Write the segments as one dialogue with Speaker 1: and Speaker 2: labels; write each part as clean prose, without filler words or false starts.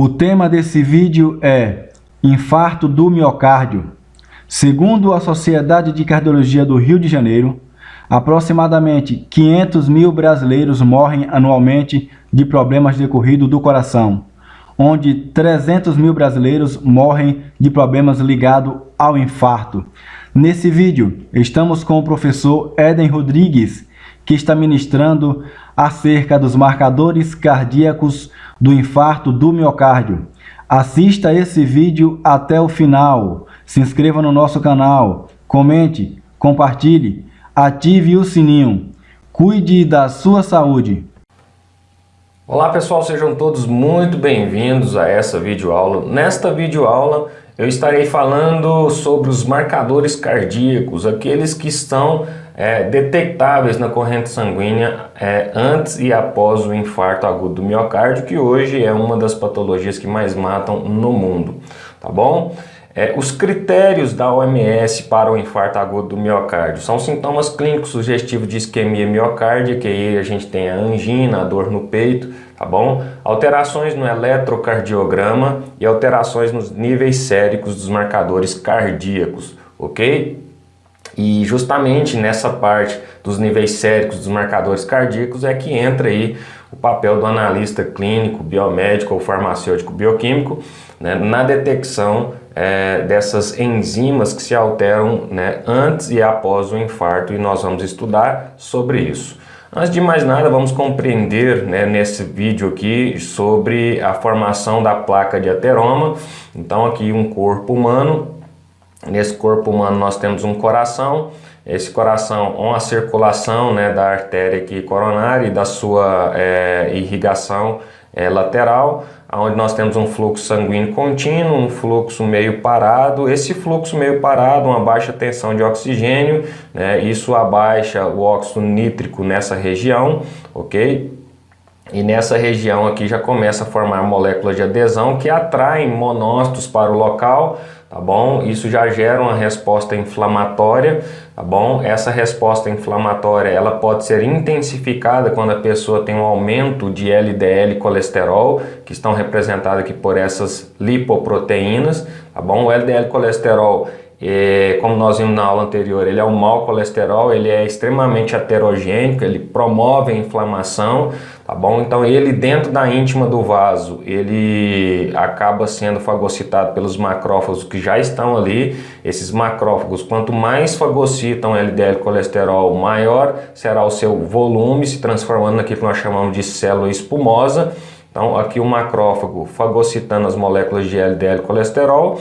Speaker 1: O tema desse vídeo é infarto do miocárdio. Segundo a Sociedade de Cardiologia do Rio de Janeiro, aproximadamente 500 mil brasileiros morrem anualmente de problemas decorridos do coração, onde 300 mil brasileiros morrem de problemas ligados ao infarto. Nesse vídeo, estamos com o professor Éden Rodrigues, que está ministrando acerca dos marcadores cardíacos do infarto do miocárdio. Assista esse vídeo até o final, se inscreva no nosso canal, comente, compartilhe, ative o sininho, cuide da sua saúde.
Speaker 2: Olá pessoal, sejam todos muito bem-vindos a essa videoaula. Nesta videoaula eu estarei falando sobre os marcadores cardíacos, aqueles que estão detectáveis na corrente sanguínea antes e após o infarto agudo do miocárdio, que hoje é uma das patologias que mais matam no mundo, tá bom? Os critérios da OMS para o infarto agudo do miocárdio são sintomas clínicos sugestivos de isquemia miocárdica, que aí a gente tem a angina, a dor no peito, tá bom? Alterações no eletrocardiograma e alterações nos níveis séricos dos marcadores cardíacos, ok? E justamente nessa parte dos níveis séricos dos marcadores cardíacos é que entra aí o papel do analista clínico, biomédico ou farmacêutico bioquímico, né, na detecção dessas enzimas que se alteram, né, antes e após o infarto, e nós vamos estudar sobre isso. Antes de mais nada, vamos compreender, né, nesse vídeo aqui sobre a formação da placa de ateroma. Então aqui um corpo humano. Nesse corpo humano nós temos um coração, esse coração com a circulação, né, da artéria aqui coronária e da sua irrigação lateral, onde nós temos um fluxo sanguíneo contínuo, um fluxo meio parado. Esse fluxo meio parado, uma baixa tensão de oxigênio, né, isso abaixa o óxido nítrico nessa região, ok? E nessa região aqui já começa a formar moléculas de adesão que atraem monócitos para o local, tá bom? Isso já gera uma resposta inflamatória, tá bom? Essa resposta inflamatória, ela pode ser intensificada quando a pessoa tem um aumento de LDL e colesterol, que estão representados aqui por essas lipoproteínas, tá bom? O LDL colesterol, como nós vimos na aula anterior, ele é um mau colesterol, ele é extremamente aterogênico, ele promove a inflamação, tá bom? Então ele dentro da íntima do vaso, ele acaba sendo fagocitado pelos macrófagos que já estão ali. Esses macrófagos, quanto mais fagocitam LDL colesterol, maior será o seu volume, se transformando naquilo que nós chamamos de célula espumosa. Então aqui o macrófago fagocitando as moléculas de LDL colesterol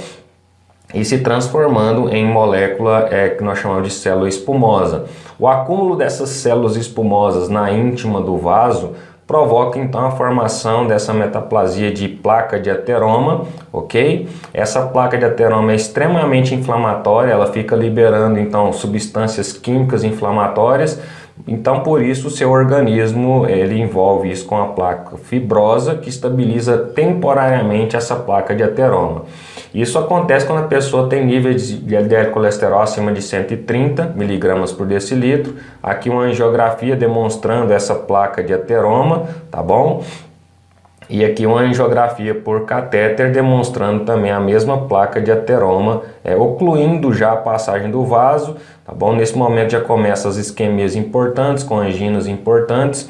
Speaker 2: e se transformando em molécula que nós chamamos de célula espumosa. O acúmulo dessas células espumosas na íntima do vaso provoca então a formação dessa metaplasia de placa de ateroma, ok? Essa placa de ateroma é extremamente inflamatória, ela fica liberando então substâncias químicas inflamatórias. Então por isso o seu organismo ele envolve isso com a placa fibrosa que estabiliza temporariamente essa placa de ateroma. Isso acontece quando a pessoa tem níveis de LDL colesterol acima de 130 mg por decilitro. Aqui uma angiografia demonstrando essa placa de ateroma, tá bom? E aqui uma angiografia por catéter demonstrando também a mesma placa de ateroma, ocluindo já a passagem do vaso, tá bom? Nesse momento já começam as isquemias importantes, com anginas importantes.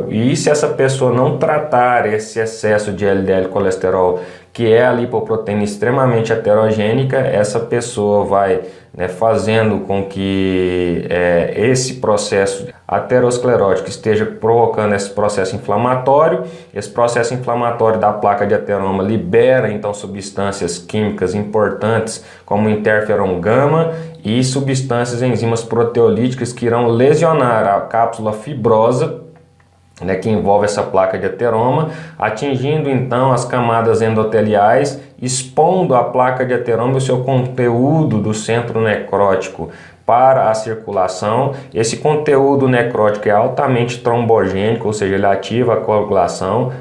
Speaker 2: E se essa pessoa não tratar esse excesso de LDL colesterol, que é a lipoproteína extremamente aterogênica, essa pessoa vai, né, fazendo com que esse processo aterosclerótico esteja provocando esse processo inflamatório. Esse processo inflamatório da placa de ateroma libera então substâncias químicas importantes como interferon gama e substâncias enzimas proteolíticas que irão lesionar a cápsula fibrosa, né, que envolve essa placa de ateroma, atingindo então as camadas endoteliais, expondo a placa de ateroma e o seu conteúdo do centro necrótico para a circulação. Esse conteúdo necrótico é altamente trombogênico, ou seja, ele ativa a coagulação.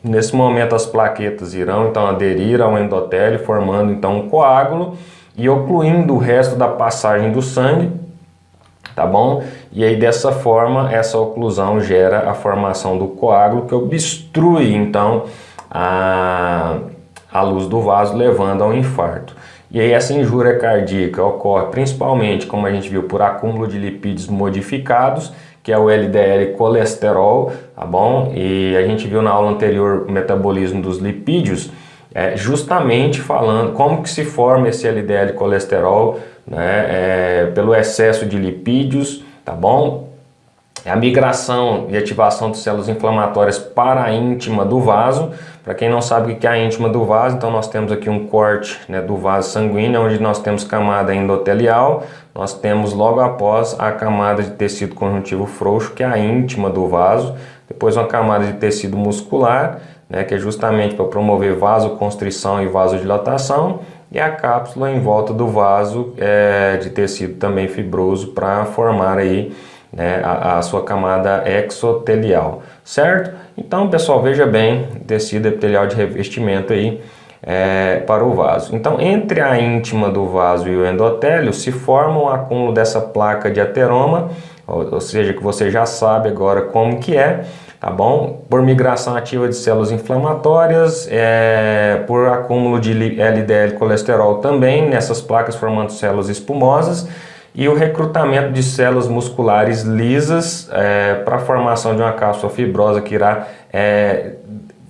Speaker 2: Nesse momento as plaquetas irão então aderir ao endotélio, formando então um coágulo e ocluindo o resto da passagem do sangue, tá bom? E aí dessa forma essa oclusão gera a formação do coágulo que obstrui então a luz do vaso, levando ao infarto. E aí essa injúria cardíaca ocorre principalmente, como a gente viu, por acúmulo de lipídios modificados, que é o LDL colesterol, tá bom? E a gente viu na aula anterior o metabolismo dos lipídios, justamente falando como que se forma esse LDL colesterol, né? Pelo excesso de lipídios, tá bom? A migração e ativação de células inflamatórias para a íntima do vaso. Para quem não sabe o que é a íntima do vaso, então nós temos aqui um corte, né, do vaso sanguíneo, onde nós temos camada endotelial, nós temos logo após a camada de tecido conjuntivo frouxo, que é a íntima do vaso, depois uma camada de tecido muscular, né, que é justamente para promover vasoconstrição e vasodilatação, e a cápsula em volta do vaso de tecido também fibroso para formar aí, né, a sua camada exotelial, certo? Então, pessoal, veja bem, tecido epitelial de revestimento aí para o vaso. Então, entre a íntima do vaso e o endotélio se forma um acúmulo dessa placa de ateroma, ou seja, que você já sabe agora como que é, tá bom? Por migração ativa de células inflamatórias, por acúmulo de LDL colesterol também nessas placas, formando células espumosas, e o recrutamento de células musculares lisas para a formação de uma cápsula fibrosa que irá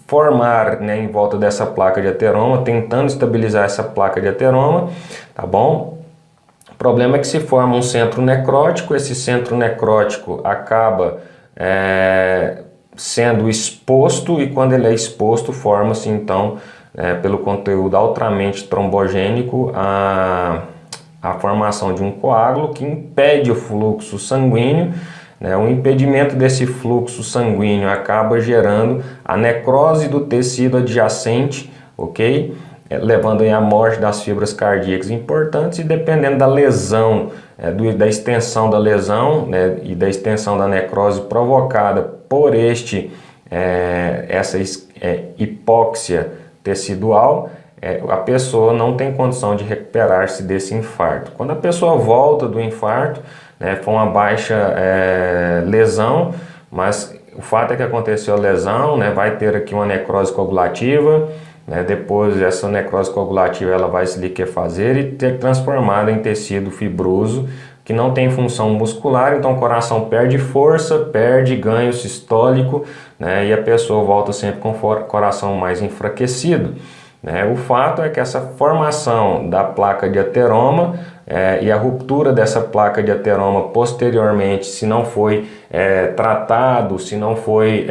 Speaker 2: formar, né, em volta dessa placa de ateroma, tentando estabilizar essa placa de ateroma, tá bom? O problema é que se forma um centro necrótico, esse centro necrótico acaba sendo exposto, e quando ele é exposto forma-se então, pelo conteúdo altamente trombogênico, a formação de um coágulo que impede o fluxo sanguíneo, né? O impedimento desse fluxo sanguíneo acaba gerando a necrose do tecido adjacente, ok? Levando aí à morte das fibras cardíacas importantes, e dependendo da lesão, da extensão da lesão, né, e da extensão da necrose provocada por essa hipóxia tecidual, a pessoa não tem condição de recuperar-se desse infarto. Quando a pessoa volta do infarto, né, foi uma baixa lesão, mas o fato é que aconteceu a lesão, né, vai ter aqui uma necrose coagulativa, né, depois essa necrose coagulativa ela vai se liquefazer e ser transformada em tecido fibroso, que não tem função muscular, então o coração perde força, perde ganho sistólico, né, e a pessoa volta sempre com o coração mais enfraquecido. O fato é que essa formação da placa de ateroma e a ruptura dessa placa de ateroma posteriormente, se não foi tratado, se não foi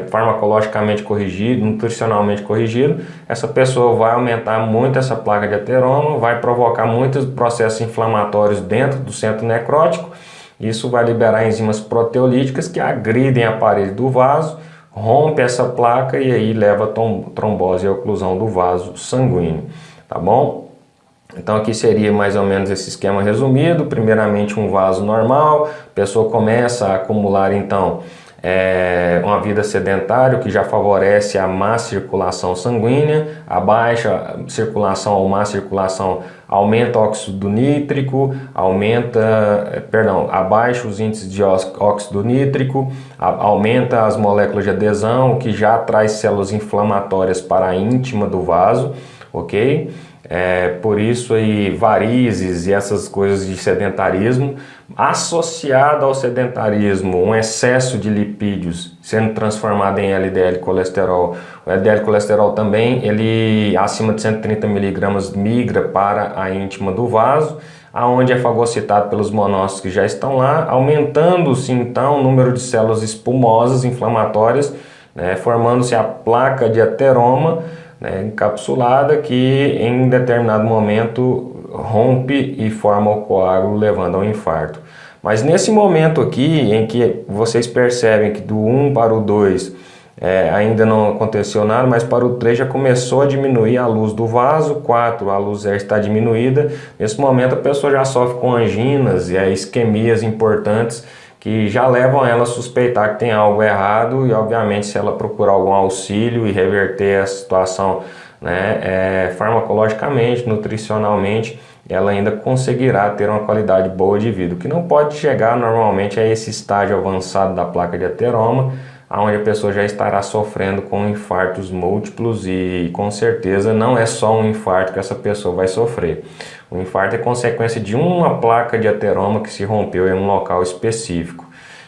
Speaker 2: farmacologicamente corrigido, nutricionalmente corrigido, essa pessoa vai aumentar muito essa placa de ateroma, vai provocar muitos processos inflamatórios dentro do centro necrótico. Isso vai liberar enzimas proteolíticas que agridem a parede do vaso, rompe essa placa e aí leva a trombose e a oclusão do vaso sanguíneo, tá bom? Então aqui seria mais ou menos esse esquema resumido. Primeiramente um vaso normal, a pessoa começa a acumular então uma vida sedentária, que já favorece a má circulação sanguínea, a baixa circulação ou má circulação aumenta o óxido nítrico, abaixa os índices de óxido nítrico, aumenta as moléculas de adesão, o que já traz células inflamatórias para a íntima do vaso, ok? Por isso aí varizes e essas coisas de sedentarismo, associado ao sedentarismo, um excesso de lipídios sendo transformado em LDL colesterol. O LDL colesterol também, ele acima de 130 mg migra para a íntima do vaso, aonde é fagocitado pelos monócitos que já estão lá, aumentando-se então o número de células espumosas inflamatórias, né, formando-se a placa de ateroma, né, encapsulada, que em determinado momento rompe e forma o coágulo, levando ao infarto. Mas nesse momento aqui, em que vocês percebem que do 1 para o 2 ainda não aconteceu nada, mas para o 3 já começou a diminuir a luz do vaso, 4 a luz está diminuída, nesse momento a pessoa já sofre com anginas e isquemias importantes, que já levam ela a suspeitar que tem algo errado, e obviamente se ela procurar algum auxílio e reverter a situação, né, farmacologicamente, nutricionalmente, ela ainda conseguirá ter uma qualidade boa de vida. O que não pode chegar normalmente é esse estágio avançado da placa de ateroma, onde a pessoa já estará sofrendo com infartos múltiplos e com certeza não é só um infarto que essa pessoa vai sofrer. O infarto é consequência de uma placa de ateroma que se rompeu em um local específico.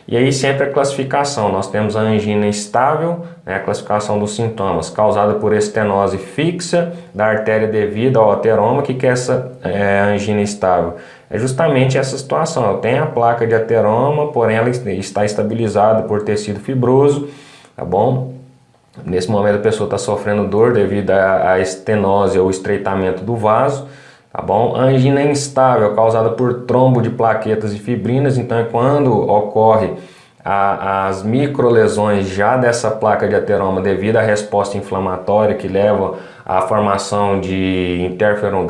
Speaker 2: E aí sempre a classificação, nós temos a angina estável, né, a classificação dos sintomas, causada por estenose fixa da artéria devida ao ateroma. O que é essa angina estável? É justamente essa situação, eu tenho a placa de ateroma, porém ela está estabilizada por tecido fibroso, tá bom? Nesse momento a pessoa está sofrendo dor devido à estenose ou estreitamento do vaso, tá bom? A angina instável, causada por trombo de plaquetas e fibrinas, então é quando ocorre as microlesões já dessa placa de ateroma devido à resposta inflamatória que leva à formação de interferon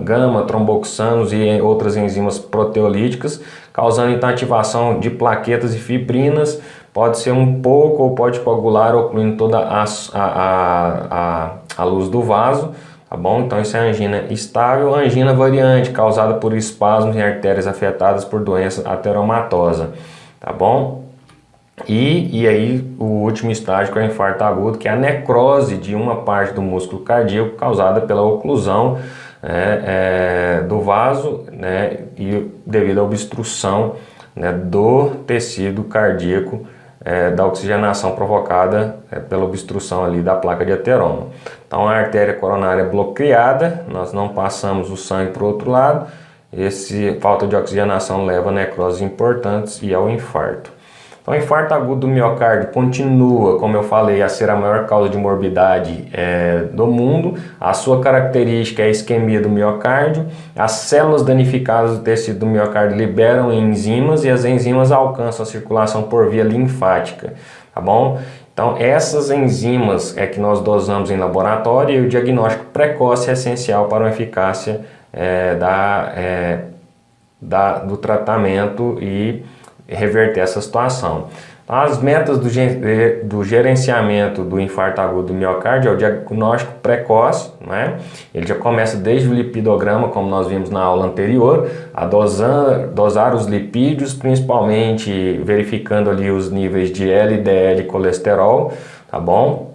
Speaker 2: gama, tromboxanos e outras enzimas proteolíticas, causando então ativação de plaquetas e fibrinas. Pode ser um pouco ou pode coagular, ocluindo toda a luz do vaso. Tá bom? Então isso é angina estável. Angina variante, causada por espasmos em artérias afetadas por doença ateromatosa, tá bom? E aí o último estágio, que é o infarto agudo, que é a necrose de uma parte do músculo cardíaco causada pela oclusão do vaso, né, e devido à obstrução, né, do tecido cardíaco, da oxigenação provocada pela obstrução ali da placa de ateroma. Então a artéria coronária é bloqueada, nós não passamos o sangue para o outro lado, falta de oxigenação leva a necroses importantes e ao infarto. Então o infarto agudo do miocárdio continua, como eu falei, a ser a maior causa de morbidade do mundo. A sua característica é a isquemia do miocárdio. As células danificadas do tecido do miocárdio liberam enzimas e as enzimas alcançam a circulação por via linfática, tá bom? Então essas enzimas é que nós dosamos em laboratório e o diagnóstico precoce é essencial para a eficácia do tratamento e reverter essa situação. Então, as metas do gerenciamento do infarto agudo do miocárdio é o diagnóstico precoce, né? Ele já começa desde o lipidograma, como nós vimos na aula anterior, a dosar os lipídios, principalmente verificando ali os níveis de LDL e colesterol, tá bom?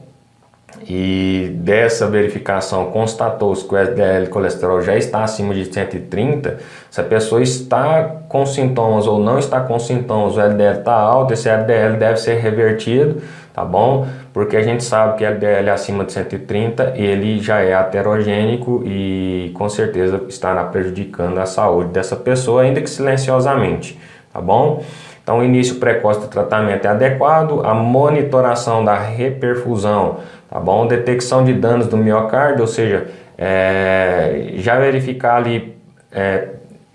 Speaker 2: E dessa verificação constatou-se que o LDL colesterol já está acima de 130, se a pessoa está com sintomas ou não está com sintomas, o LDL está alto, esse LDL deve ser revertido, tá bom? Porque a gente sabe que LDL acima de 130, ele já é aterogênico e com certeza estará prejudicando a saúde dessa pessoa, ainda que silenciosamente, tá bom? Então o início precoce do tratamento é adequado, a monitoração da reperfusão, tá bom? Detecção de danos do miocárdio, ou seja, já verificar ali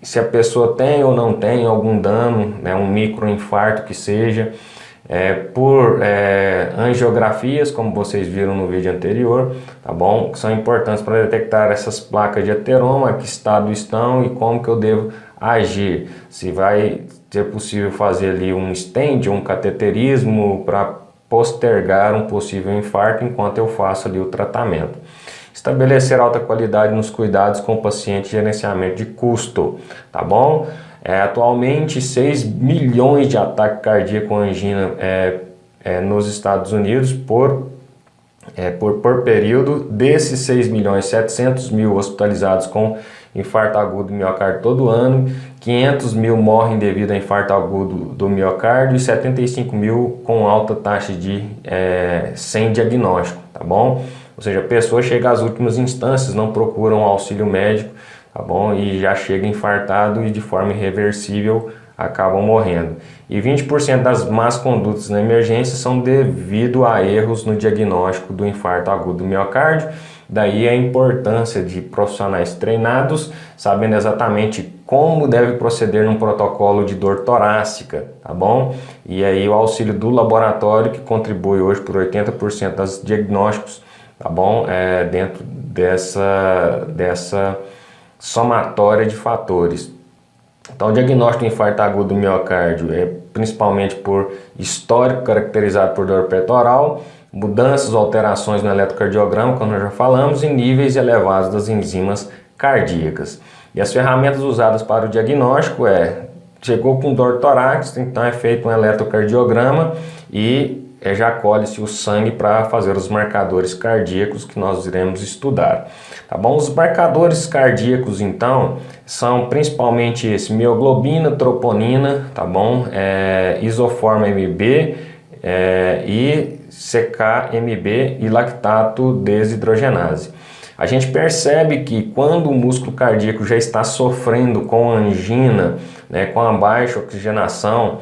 Speaker 2: se a pessoa tem ou não tem algum dano, né, um microinfarto que seja, por angiografias, como vocês viram no vídeo anterior, tá bom? Que são importantes para detectar essas placas de ateroma, que estado estão e como que eu devo agir. Se vai ser possível fazer ali um stent, um cateterismo para postergar um possível infarto enquanto eu faço ali o tratamento. Estabelecer alta qualidade nos cuidados com o paciente e gerenciamento de custo, tá bom? Atualmente 6 milhões de ataques cardíacos com angina nos Estados Unidos por período. Desses 6 milhões, 700 mil hospitalizados com infarto agudo do miocárdio todo ano, 500 mil morrem devido a infarto agudo do miocárdio e 75 mil com alta taxa sem diagnóstico, tá bom? Ou seja, a pessoa chega às últimas instâncias, não procuram auxílio médico, tá bom? E já chega infartado e de forma irreversível acabam morrendo. E 20% das más condutas na emergência são devido a erros no diagnóstico do infarto agudo do miocárdio. Daí a importância de profissionais treinados, sabendo exatamente como deve proceder num protocolo de dor torácica, tá bom? E aí o auxílio do laboratório, que contribui hoje por 80% dos diagnósticos, tá bom? Dentro dessa somatória de fatores. Então, o diagnóstico do infarto agudo do miocárdio é principalmente por histórico caracterizado por dor peitoral, mudanças ou alterações no eletrocardiograma, como nós já falamos, e níveis elevados das enzimas cardíacas. E as ferramentas usadas para o diagnóstico chegou com dor torácica, então é feito um eletrocardiograma e já colhe-se o sangue para fazer os marcadores cardíacos que nós iremos estudar. Tá bom? Os marcadores cardíacos, então, são principalmente esse: mioglobina, troponina, tá bom? Isoforma MB e CK-MB e lactato desidrogenase. A gente percebe que quando o músculo cardíaco já está sofrendo com angina, né, com a baixa oxigenação,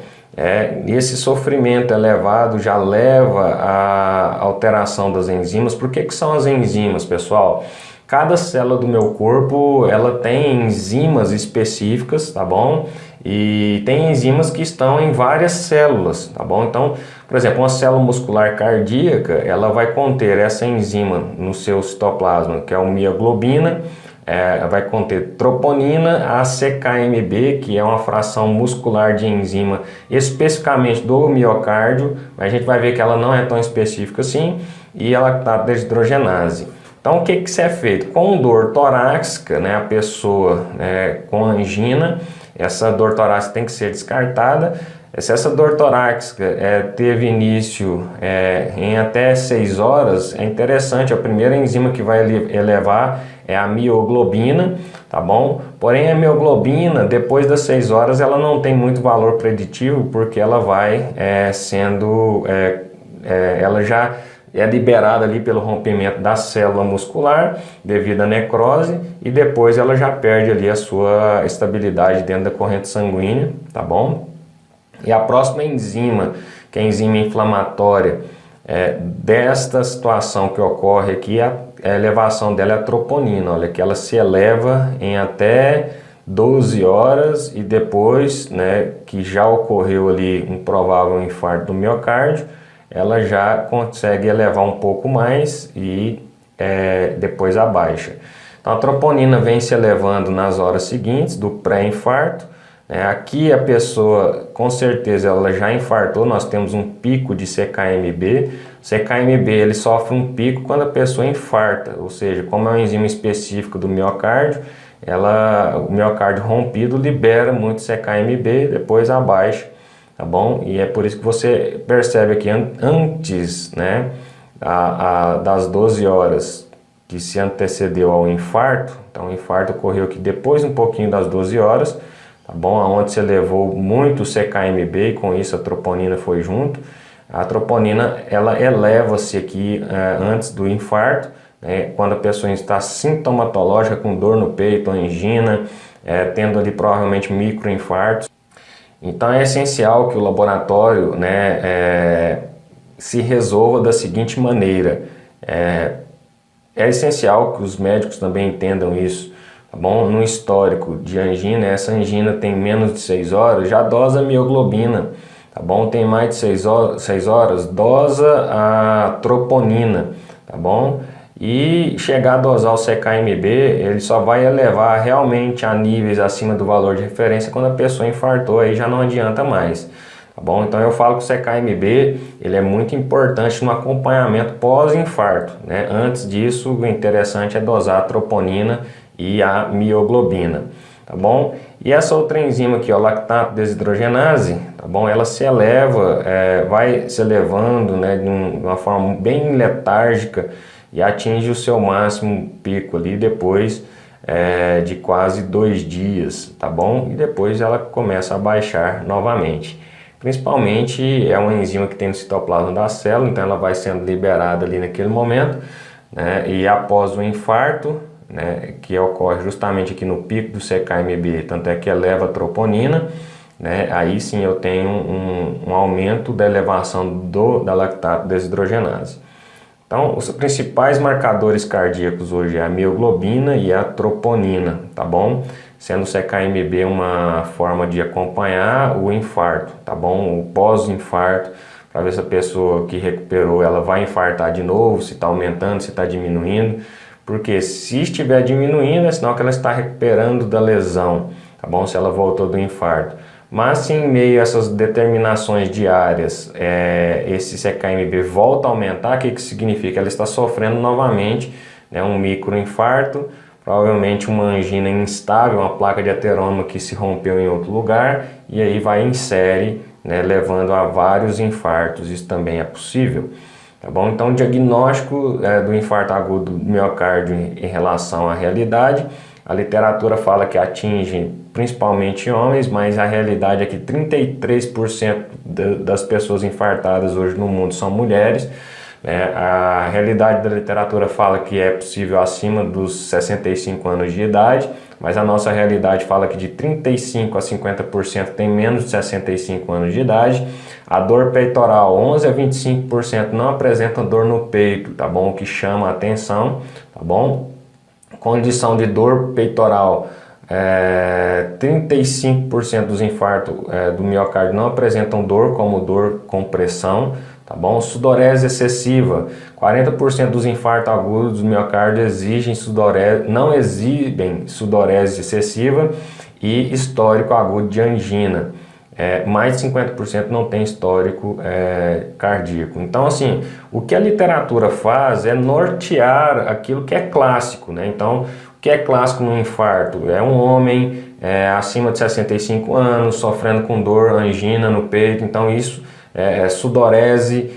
Speaker 2: esse sofrimento elevado já leva à alteração das enzimas. Por que são as enzimas, pessoal? Cada célula do meu corpo, ela tem enzimas específicas, tá bom? E tem enzimas que estão em várias células, tá bom? Então, por exemplo, uma célula muscular cardíaca, ela vai conter essa enzima no seu citoplasma, que é a mioglobina, vai conter troponina, a CK-MB, que é uma fração muscular de enzima especificamente do miocárdio, mas a gente vai ver que ela não é tão específica assim, e a lactato desidrogenase. Então, o que isso é feito? Com dor torácica, né, a pessoa com angina, essa dor torácica tem que ser descartada. Se essa dor torácica teve início em até 6 horas, é interessante, a primeira enzima que vai elevar é a mioglobina, tá bom? Porém, a mioglobina, depois das 6 horas, ela não tem muito valor preditivo, porque ela vai ela já é liberada ali pelo rompimento da célula muscular devido à necrose, e depois ela já perde ali a sua estabilidade dentro da corrente sanguínea, tá bom? E a próxima enzima, que é a enzima inflamatória, desta situação que ocorre aqui, a elevação dela é a troponina. Olha que ela se eleva em até 12 horas e depois, né, que já ocorreu ali um provável infarto do miocárdio, ela já consegue elevar um pouco mais e depois abaixa. Então a troponina vem se elevando nas horas seguintes do pré-infarto. Aqui a pessoa, com certeza, ela já infartou, nós temos um pico de CK-MB. CK-MB ele sofre um pico quando a pessoa infarta, ou seja, como é uma enzima específica do miocárdio, o miocárdio rompido libera muito CK-MB, depois abaixa, tá bom? E é por isso que você percebe aqui antes, né, das 12 horas que se antecedeu ao infarto. Então o infarto ocorreu aqui depois um pouquinho das 12 horas, tá bom? Onde se elevou muito o CK-MB e com isso a troponina foi junto. A troponina ela eleva-se aqui antes do infarto, né, quando a pessoa está sintomatológica com dor no peito, angina, tendo ali provavelmente microinfartos. Então é essencial que o laboratório, né, se resolva da seguinte maneira. É essencial que os médicos também entendam isso, tá bom? No histórico de angina, essa angina tem menos de 6 horas, já dosa a mioglobina, tá bom? Tem mais de 6 horas, dosa a troponina, tá bom? E chegar a dosar o CK-MB, ele só vai elevar realmente a níveis acima do valor de referência quando a pessoa infartou, aí já não adianta mais, tá bom? Então eu falo que o CK-MB ele é muito importante no acompanhamento pós-infarto, né? Antes disso, o interessante é dosar a troponina e a mioglobina, tá bom? E essa outra enzima aqui, o lactato desidrogenase, tá bom? Ela se eleva, vai se elevando, né, de uma forma bem letárgica e atinge o seu máximo pico ali depois de quase 2 dias, tá bom? E depois ela começa a baixar novamente. Principalmente é uma enzima que tem no citoplasma da célula, então ela vai sendo liberada ali naquele momento, né? E após o infarto, né, que ocorre justamente aqui no pico do CK-MB, tanto é que eleva a troponina, né? Aí sim eu tenho um aumento da elevação da lactato desidrogenase. Então, os principais marcadores cardíacos hoje é a mioglobina e a troponina, tá bom? Sendo o CK-MB uma forma de acompanhar o infarto, tá bom? O pós-infarto, para ver se a pessoa que recuperou, ela vai infartar de novo, se está aumentando, se está diminuindo. Porque se estiver diminuindo, é sinal que ela está recuperando da lesão, tá bom? Se ela voltou do infarto. Mas se em meio a essas determinações diárias, esse CK-MB volta a aumentar, o que significa? Ela está sofrendo novamente, né, um microinfarto, provavelmente uma angina instável, uma placa de ateroma que se rompeu em outro lugar, e aí vai insere né, levando a vários infartos. Isso também é possível. Tá bom? Então, o diagnóstico do infarto agudo do miocárdio em relação à realidade, a literatura fala que atinge principalmente homens, mas a realidade é que 33% das pessoas infartadas hoje no mundo são mulheres. A realidade da literatura fala que é possível acima dos 65 anos de idade, mas a nossa realidade fala que de 35% a 50% tem menos de 65 anos de idade. A dor peitoral, 11% a 25% não apresentam dor no peito, tá bom? O que chama a atenção, tá bom? Condição de dor peitoral, 35% dos infartos do miocárdio não apresentam dor, como dor com pressão, tá bom? Sudorese excessiva, 40% dos infartos agudos do miocárdio não exibem sudorese excessiva e histórico agudo de angina. Mais de 50% não tem histórico cardíaco. Então, assim, o que a literatura faz é nortear aquilo que é clássico, né? Então, o que é clássico no infarto? É um homem acima de 65 anos, sofrendo com dor, angina no peito. Então, isso sudorese,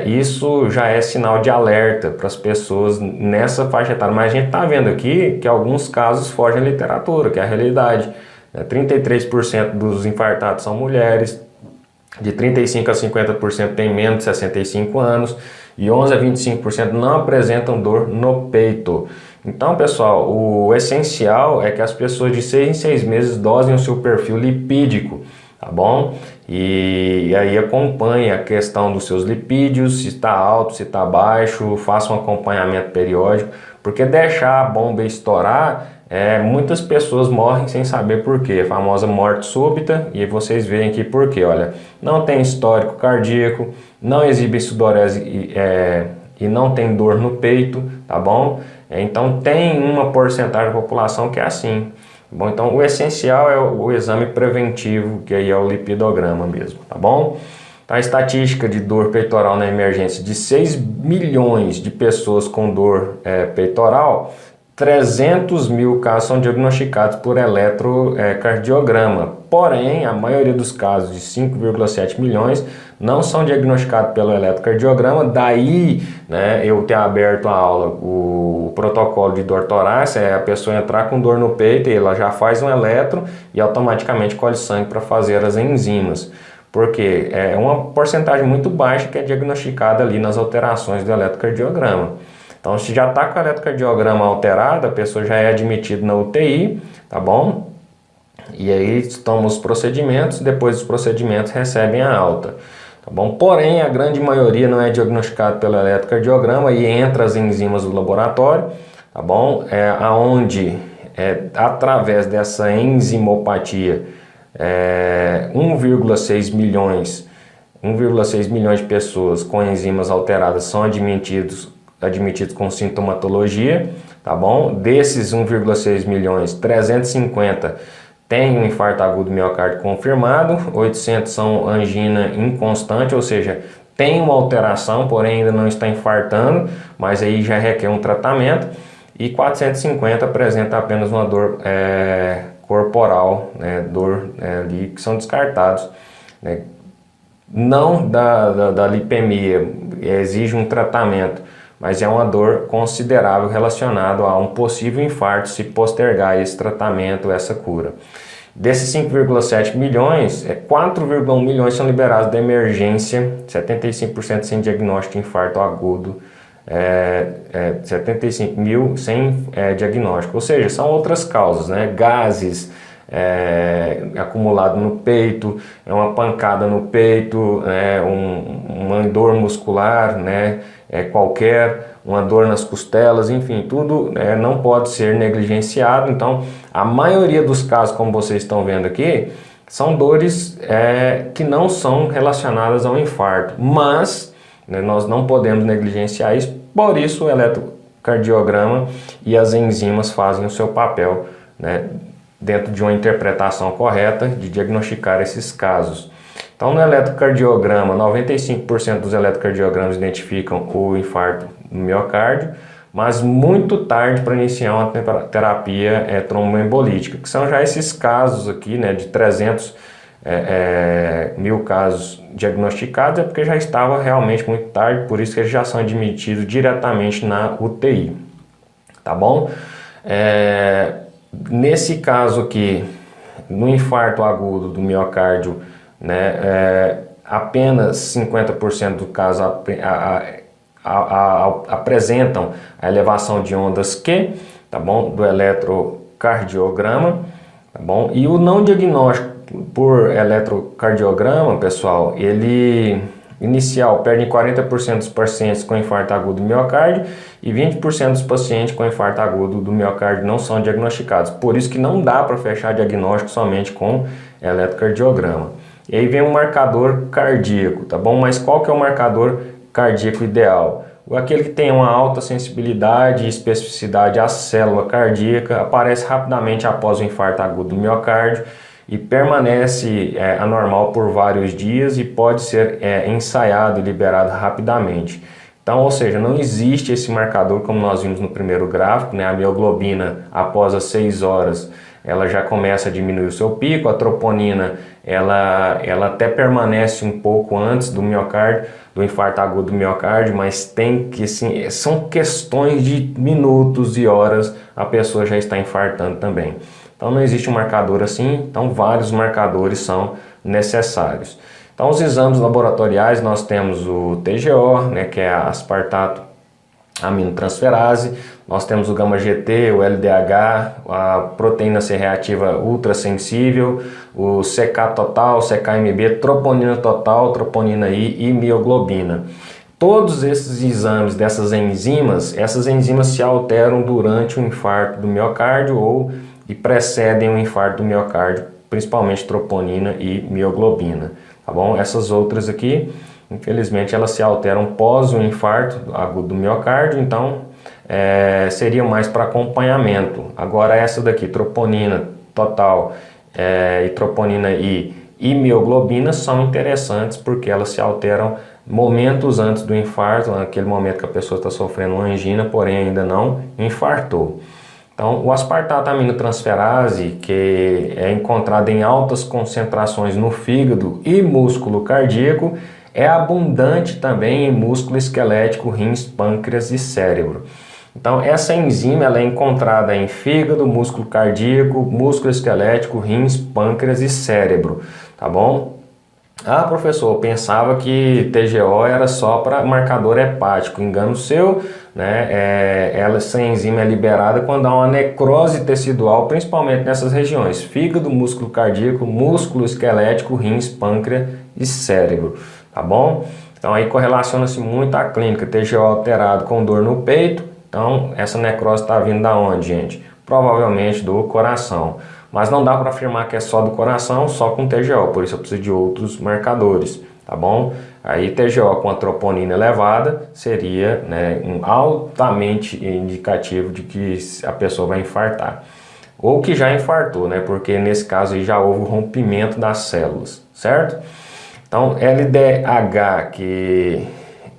Speaker 2: isso já é sinal de alerta para as pessoas nessa faixa etária. Mas a gente está vendo aqui que alguns casos fogem à literatura, que é a realidade. 33% dos infartados são mulheres, de 35% a 50% tem menos de 65 anos e 11% a 25% não apresentam dor no peito. Então, pessoal, o essencial é que as pessoas de 6 em 6 meses dosem o seu perfil lipídico, tá bom? E aí acompanhe a questão dos seus lipídios, se está alto, se está baixo, faça um acompanhamento periódico, porque deixar a bomba estourar, muitas pessoas morrem sem saber por quê, a famosa morte súbita, e vocês veem aqui por quê, olha, não tem histórico cardíaco, não exibe sudorese e não tem dor no peito, tá bom? Então tem uma porcentagem da população que é assim. Bom, então o essencial é o exame preventivo, que aí é o lipidograma mesmo, tá bom? Então, a estatística de dor peitoral na emergência de 6 milhões de pessoas com dor peitoral, 300 mil casos são diagnosticados por eletrocardiograma. Porém, a maioria dos casos, de 5,7 milhões, não são diagnosticados pelo eletrocardiograma. Daí, né, eu ter aberto a aula, o protocolo de dor torácica, é a pessoa entrar com dor no peito e ela já faz um eletro e automaticamente colhe sangue para fazer as enzimas. Porque é uma porcentagem muito baixa que é diagnosticada ali nas alterações do eletrocardiograma. Então, se já está com o eletrocardiograma alterado, a pessoa já é admitida na UTI, tá bom? E aí toma os procedimentos, depois dos procedimentos recebem a alta, tá bom? Porém, a grande maioria não é diagnosticado pelo eletrocardiograma e entra as enzimas do laboratório, tá bom? Aonde, através dessa enzimopatia, 1,6 milhões de pessoas com enzimas alteradas são admitidos com sintomatologia, tá bom? Desses 1,6 milhões, 350 têm um infarto agudo miocárdio confirmado, 800 são angina inconstante, ou seja, tem uma alteração, porém ainda não está infartando, mas aí já requer um tratamento, e 450 apresenta apenas uma dor corporal, né, dor ali, que são descartados, né? Não da lipemia, exige um tratamento, mas é uma dor considerável relacionada a um possível infarto se postergar esse tratamento, essa cura. Desses 5,7 milhões, 4,1 milhões são liberados da emergência, 75% sem diagnóstico de infarto agudo, 75 mil sem diagnóstico, ou seja, são outras causas, né? Gases acumulado no peito, uma pancada no peito, uma dor muscular, né? Uma dor nas costelas, enfim, tudo não pode ser negligenciado. Então, a maioria dos casos, como vocês estão vendo aqui, são dores que não são relacionadas ao infarto, mas nós não podemos negligenciar isso, por isso o eletrocardiograma e as enzimas fazem o seu papel, né, dentro de uma interpretação correta de diagnosticar esses casos. Então, no eletrocardiograma, 95% dos eletrocardiogramas identificam o infarto no miocárdio, mas muito tarde para iniciar uma terapia tromboembolítica, que são já esses casos aqui, né, de 300 1000 casos diagnosticados, é porque já estava realmente muito tarde, por isso que eles já são admitidos diretamente na UTI, tá bom? Nesse caso aqui, no infarto agudo do miocárdio, né, apenas 50% do caso apresentam a elevação de ondas Q, tá bom, do eletrocardiograma, tá bom? E o não diagnóstico por eletrocardiograma, pessoal, ele inicial perde em 40% dos pacientes com infarto agudo do miocárdio e 20% dos pacientes com infarto agudo do miocárdio não são diagnosticados. Por isso que não dá para fechar diagnóstico somente com eletrocardiograma. E aí vem um marcador cardíaco, tá bom? Mas qual que é o marcador cardíaco ideal? Aquele que tem uma alta sensibilidade e especificidade à célula cardíaca, aparece rapidamente após o infarto agudo do miocárdio e permanece anormal por vários dias e pode ser ensaiado e liberado rapidamente. Então, ou seja, não existe esse marcador como nós vimos no primeiro gráfico, né? A mioglobina após as 6 horas ela já começa a diminuir o seu pico, a troponina ela até permanece um pouco antes do miocárdio, do infarto agudo do miocárdio, mas tem que sim, são questões de minutos e horas a pessoa já está infartando também. Então não existe um marcador assim, então vários marcadores são necessários. Então os exames laboratoriais nós temos o TGO, né, que é a aspartato aminotransferase, nós temos o gama-GT, o LDH, a proteína C reativa ultrassensível, o CK total, CKMB, troponina total, troponina I e mioglobina. Todos esses exames dessas enzimas, essas enzimas se alteram durante o infarto do miocárdio e precedem o infarto do miocárdio, principalmente troponina e mioglobina, tá bom? Essas outras aqui, infelizmente, elas se alteram pós o infarto agudo do miocárdio, então seria mais para acompanhamento. Agora essa daqui, troponina total e troponina I e mioglobina são interessantes porque elas se alteram momentos antes do infarto, naquele momento que a pessoa está sofrendo uma angina, porém ainda não infartou. Então, o aspartato aminotransferase, que é encontrado em altas concentrações no fígado e músculo cardíaco, é abundante também em músculo esquelético, rins, pâncreas e cérebro. Então, essa enzima ela é encontrada em fígado, músculo cardíaco, músculo esquelético, rins, pâncreas e cérebro, tá bom? Ah, professor, eu pensava que TGO era só para marcador hepático. Engano seu, né? Essa enzima é liberada quando há uma necrose tecidual, principalmente nessas regiões: fígado, músculo cardíaco, músculo esquelético, rins, pâncreas e cérebro, tá bom? Então aí correlaciona-se muito a clínica, TGO alterado com dor no peito. Então essa necrose está vindo da onde, gente? Provavelmente do coração. Mas não dá para afirmar que é só do coração, só com TGO, por isso eu preciso de outros marcadores, tá bom? Aí TGO com a troponina elevada seria, né, altamente indicativo de que a pessoa vai infartar. Ou que já infartou, né? Porque nesse caso aí já houve o rompimento das células, certo? Então LDH, que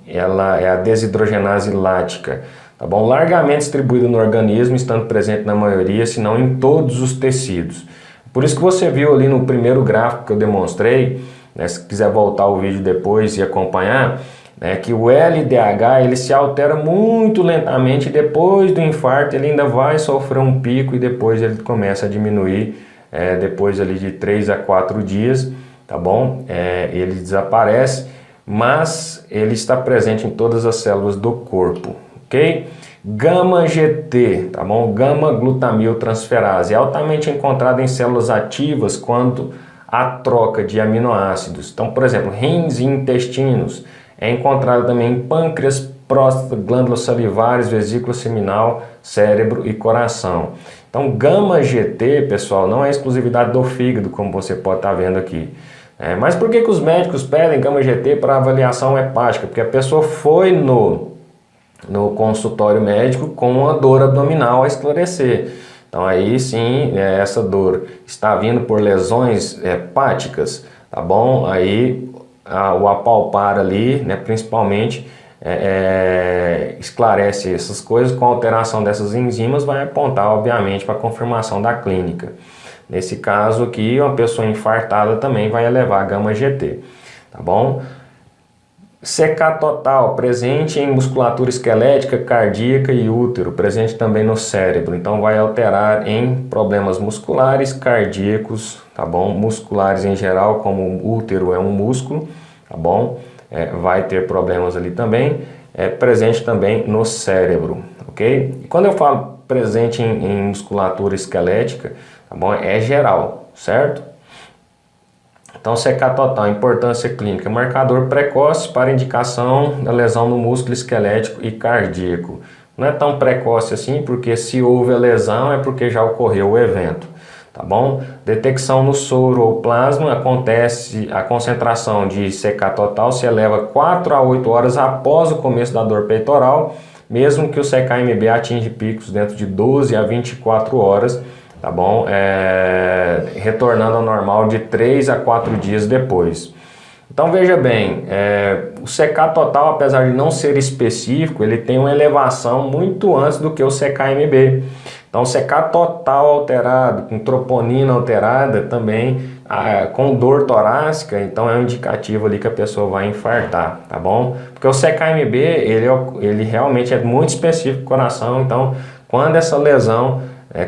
Speaker 2: ela é a desidrogenase lática, tá bom? Largamente distribuído no organismo, estando presente na maioria, se não em todos os tecidos. Por isso que você viu ali no primeiro gráfico que eu demonstrei, né, se quiser voltar o vídeo depois e acompanhar, né, que o LDH ele se altera muito lentamente e depois do infarto ele ainda vai sofrer um pico e depois ele começa a diminuir, depois ali de 3 a 4 dias, tá bom? Ele desaparece, mas ele está presente em todas as células do corpo. Ok? Gama-GT, tá bom? Gama-glutamiltransferase, é altamente encontrado em células ativas quando há troca de aminoácidos. Então, por exemplo, rins e intestinos. É encontrado também em pâncreas, próstata, glândulas salivares, vesícula seminal, cérebro e coração. Então, gama-GT, pessoal, não é exclusividade do fígado, como você pode estar vendo aqui. Mas por que os médicos pedem gama-GT para avaliação hepática? Porque a pessoa foi no consultório médico com uma dor abdominal a esclarecer. Então aí sim, essa dor está vindo por lesões hepáticas, tá bom? Aí o apalpar ali, né, principalmente, esclarece essas coisas. Com a alteração dessas enzimas vai apontar, obviamente, para a confirmação da clínica. Nesse caso aqui, uma pessoa infartada também vai elevar a gama GT, tá bom? CK total, presente em musculatura esquelética, cardíaca e útero, presente também no cérebro. Então vai alterar em problemas musculares, cardíacos, tá bom? Musculares em geral, como o útero é um músculo, tá bom? Vai ter problemas ali também. Presente também no cérebro, ok? E quando eu falo presente em musculatura esquelética, tá bom? É geral, certo? Então, CK total, importância clínica, marcador precoce para indicação da lesão no músculo esquelético e cardíaco. Não é tão precoce assim, porque se houve a lesão é porque já ocorreu o evento, tá bom? Detecção no soro ou plasma, acontece a concentração de CK total se eleva 4 a 8 horas após o começo da dor peitoral, mesmo que o CK-MB atinja picos dentro de 12 a 24 horas, tá bom? Retornando ao normal de 3 a 4 dias depois. Então veja bem, o CK total, apesar de não ser específico, ele tem uma elevação muito antes do que o CK-MB. Então CK total alterado, com troponina alterada também, com dor torácica, então é um indicativo ali que a pessoa vai infartar, tá bom? Porque o CK-MB, ele realmente é muito específico do coração, então quando essa lesão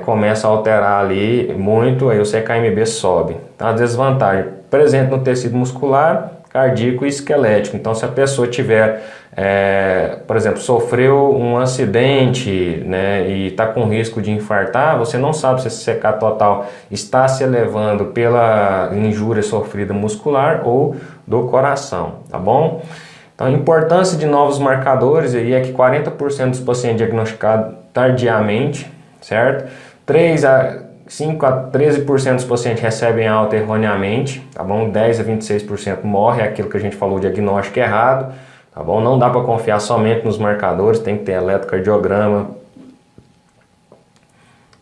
Speaker 2: começa a alterar ali muito, aí o CK-MB sobe. Então, a desvantagem, presente no tecido muscular, cardíaco e esquelético. Então, se a pessoa tiver, por exemplo, sofreu um acidente, né, e está com risco de infartar, você não sabe se esse CK total está se elevando pela injúria sofrida muscular ou do coração, tá bom? Então, a importância de novos marcadores aí é que 40% dos pacientes diagnosticados tardiamente, certo? 5 a 13% dos pacientes recebem alta erroneamente, tá bom? 10 a 26% morre, é aquilo que a gente falou, diagnóstico errado, tá bom? Não dá para confiar somente nos marcadores, tem que ter eletrocardiograma,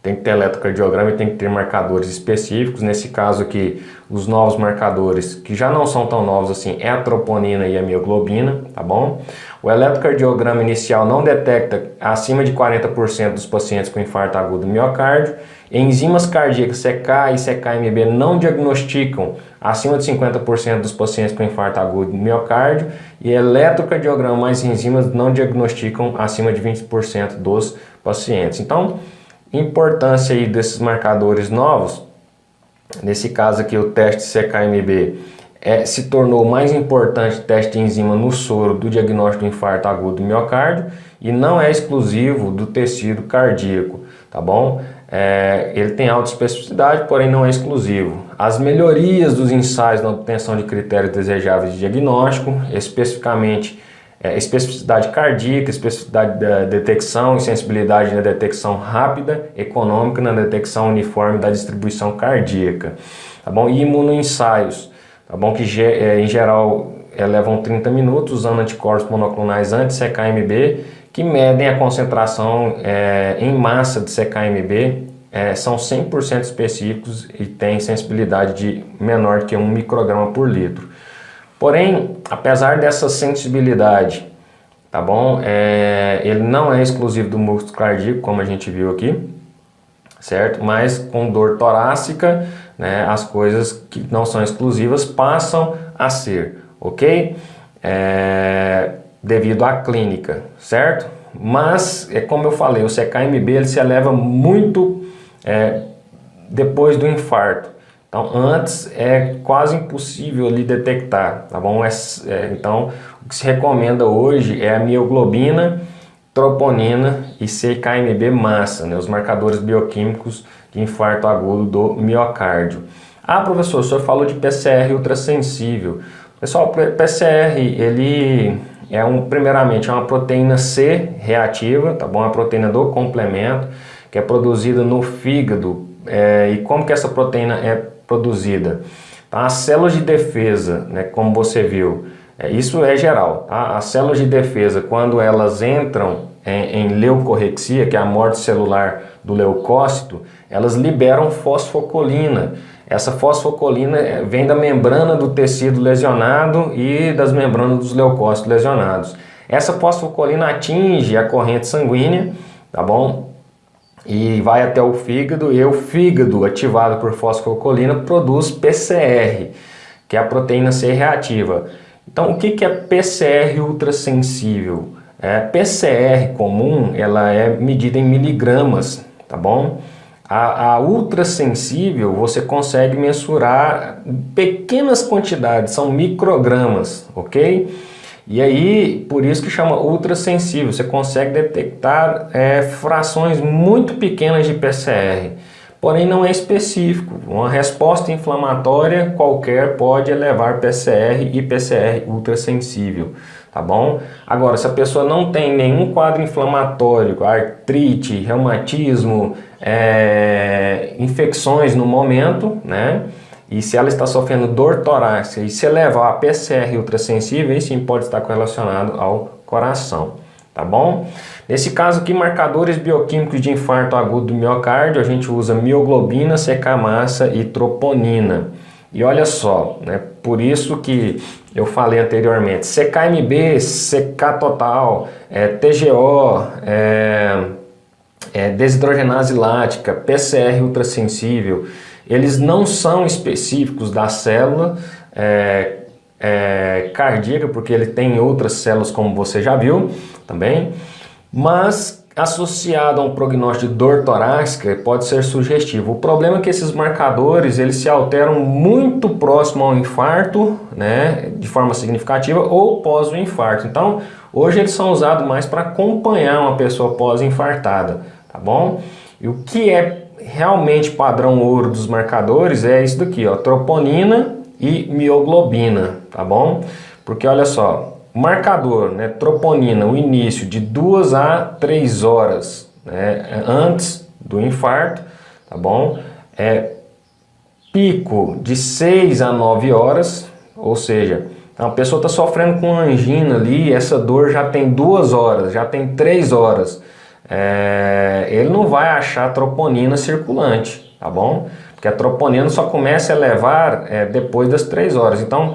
Speaker 2: e tem que ter marcadores específicos. Nesse caso aqui, os novos marcadores, que já não são tão novos assim, é a troponina e a mioglobina, tá bom? O eletrocardiograma inicial não detecta acima de 40% dos pacientes com infarto agudo do miocárdio. Enzimas cardíacas CK e CK-MB não diagnosticam acima de 50% dos pacientes com infarto agudo do miocárdio. E eletrocardiograma mais enzimas não diagnosticam acima de 20% dos pacientes. Então, importância aí desses marcadores novos, nesse caso aqui o teste CK-MB se tornou mais importante o teste de enzima no soro do diagnóstico do infarto agudo do miocárdio e não é exclusivo do tecido cardíaco, tá bom? Ele tem alta especificidade, porém não é exclusivo. As melhorias dos ensaios na obtenção de critérios desejáveis de diagnóstico, especificamente especificidade cardíaca, especificidade da detecção e sensibilidade na detecção rápida, econômica na detecção uniforme da distribuição cardíaca, tá bom? E imunoensaios, tá bom? Que em geral levam 30 minutos usando anticorpos monoclonais anti-CK-MB que medem a concentração em massa de CK-MB, são 100% específicos e têm sensibilidade de menor que 1 micrograma por litro. Porém, apesar dessa sensibilidade, tá bom? Ele não é exclusivo do músculo cardíaco, como a gente viu aqui, certo? Mas com dor torácica, né, as coisas que não são exclusivas passam a ser, ok? Devido à clínica, certo? Mas, como eu falei, o CK-MB ele se eleva muito depois do infarto. Então, antes é quase impossível ali detectar, tá bom? Então, o que se recomenda hoje é a mioglobina, troponina e CK-MB massa, né? Os marcadores bioquímicos de infarto agudo do miocárdio. Ah, professor, o senhor falou de PCR ultrassensível. Pessoal, o PCR, ele primeiramente, é uma proteína C reativa, tá bom? A proteína do complemento, que é produzida no fígado. E como que essa proteína é produzida? Tá? As células de defesa, né, como você viu, isso é geral, tá? As células de defesa, quando elas entram em leucorrexia, que é a morte celular do leucócito, elas liberam fosfocolina. Essa fosfocolina vem da membrana do tecido lesionado e das membranas dos leucócitos lesionados. Essa fosfocolina atinge a corrente sanguínea, tá bom? e vai até o fígado, e o fígado, ativado por fosfocolina, produz PCR, que é a proteína C reativa. Então, o que é PCR ultrassensível? PCR comum, ela é medida em miligramas, tá bom? A ultrassensível, você consegue mensurar pequenas quantidades, são microgramas, ok? E aí, por isso que chama ultrassensível, você consegue detectar frações muito pequenas de PCR, porém não é específico. Uma resposta inflamatória qualquer pode elevar PCR e PCR ultrassensível, tá bom? Agora, se a pessoa não tem nenhum quadro inflamatório, artrite, reumatismo, infecções no momento, né? E se ela está sofrendo dor torácica e se levar a PCR ultrassensível, aí sim pode estar correlacionado ao coração, tá bom? Nesse caso aqui, marcadores bioquímicos de infarto agudo do miocárdio, a gente usa mioglobina, CK-massa e troponina. E olha só, né, por isso que eu falei anteriormente, CK-MB, CK total, TGO, desidrogenase lática, PCR ultrassensível, eles não são específicos da célula cardíaca, porque ele tem outras células, como você já viu também, mas associado a um prognóstico de dor torácica pode ser sugestivo. O problema é que esses marcadores eles se alteram muito próximo ao infarto, né, de forma significativa, ou pós o infarto. Então, hoje eles são usados mais para acompanhar uma pessoa pós-infartada, tá bom? E o que é realmente padrão ouro dos marcadores é isso daqui, ó, troponina e mioglobina, tá bom? Porque olha só, o marcador, né, troponina, o início de 2 a 3 horas, né, antes do infarto, tá bom? Pico de 6 a 9 horas, ou seja, a pessoa está sofrendo com angina ali, essa dor já tem 2 horas, já tem 3 horas. Ele não vai achar troponina circulante, tá bom? Porque a troponina só começa a elevar depois das 3 horas. Então,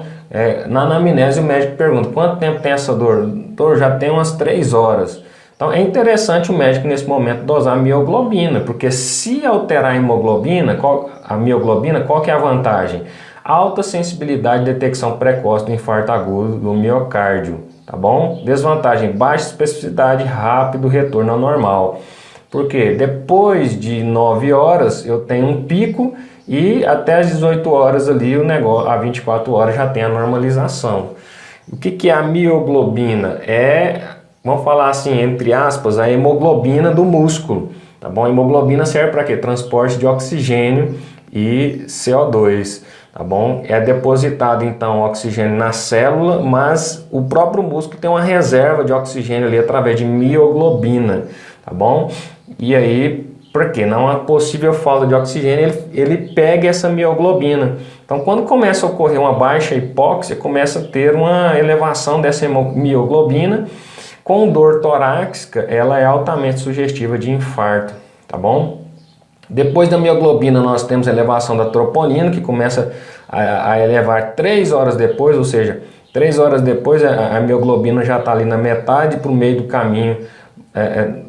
Speaker 2: na anamnese o médico pergunta, quanto tempo tem essa dor? Dor já tem umas 3 horas. Então, é interessante o médico nesse momento dosar a mioglobina, porque se alterar a hemoglobina, a mioglobina, qual que é a vantagem? Alta sensibilidade de detecção precoce do infarto agudo do miocárdio. Tá bom? Desvantagem, baixa especificidade, rápido retorno ao normal. Porque depois de 9 horas eu tenho um pico e até as 18 horas ali o negócio, a 24 horas já tem a normalização. O que é a mioglobina? Vamos falar assim, entre aspas, a hemoglobina do músculo. Tá bom? A hemoglobina serve para quê? Transporte de oxigênio e CO2. Tá bom? É depositado então oxigênio na célula, mas o próprio músculo tem uma reserva de oxigênio ali através de mioglobina, tá bom? E aí, por quê? Não há possível falta de oxigênio, ele pega essa mioglobina. Então, quando começa a ocorrer uma baixa hipóxia, começa a ter uma elevação dessa mioglobina. Com dor torácica, ela é altamente sugestiva de infarto, tá bom? Depois da mioglobina nós temos a elevação da troponina, que começa a elevar 3 horas depois, ou seja, 3 horas depois a mioglobina já está ali na metade para o meio do caminho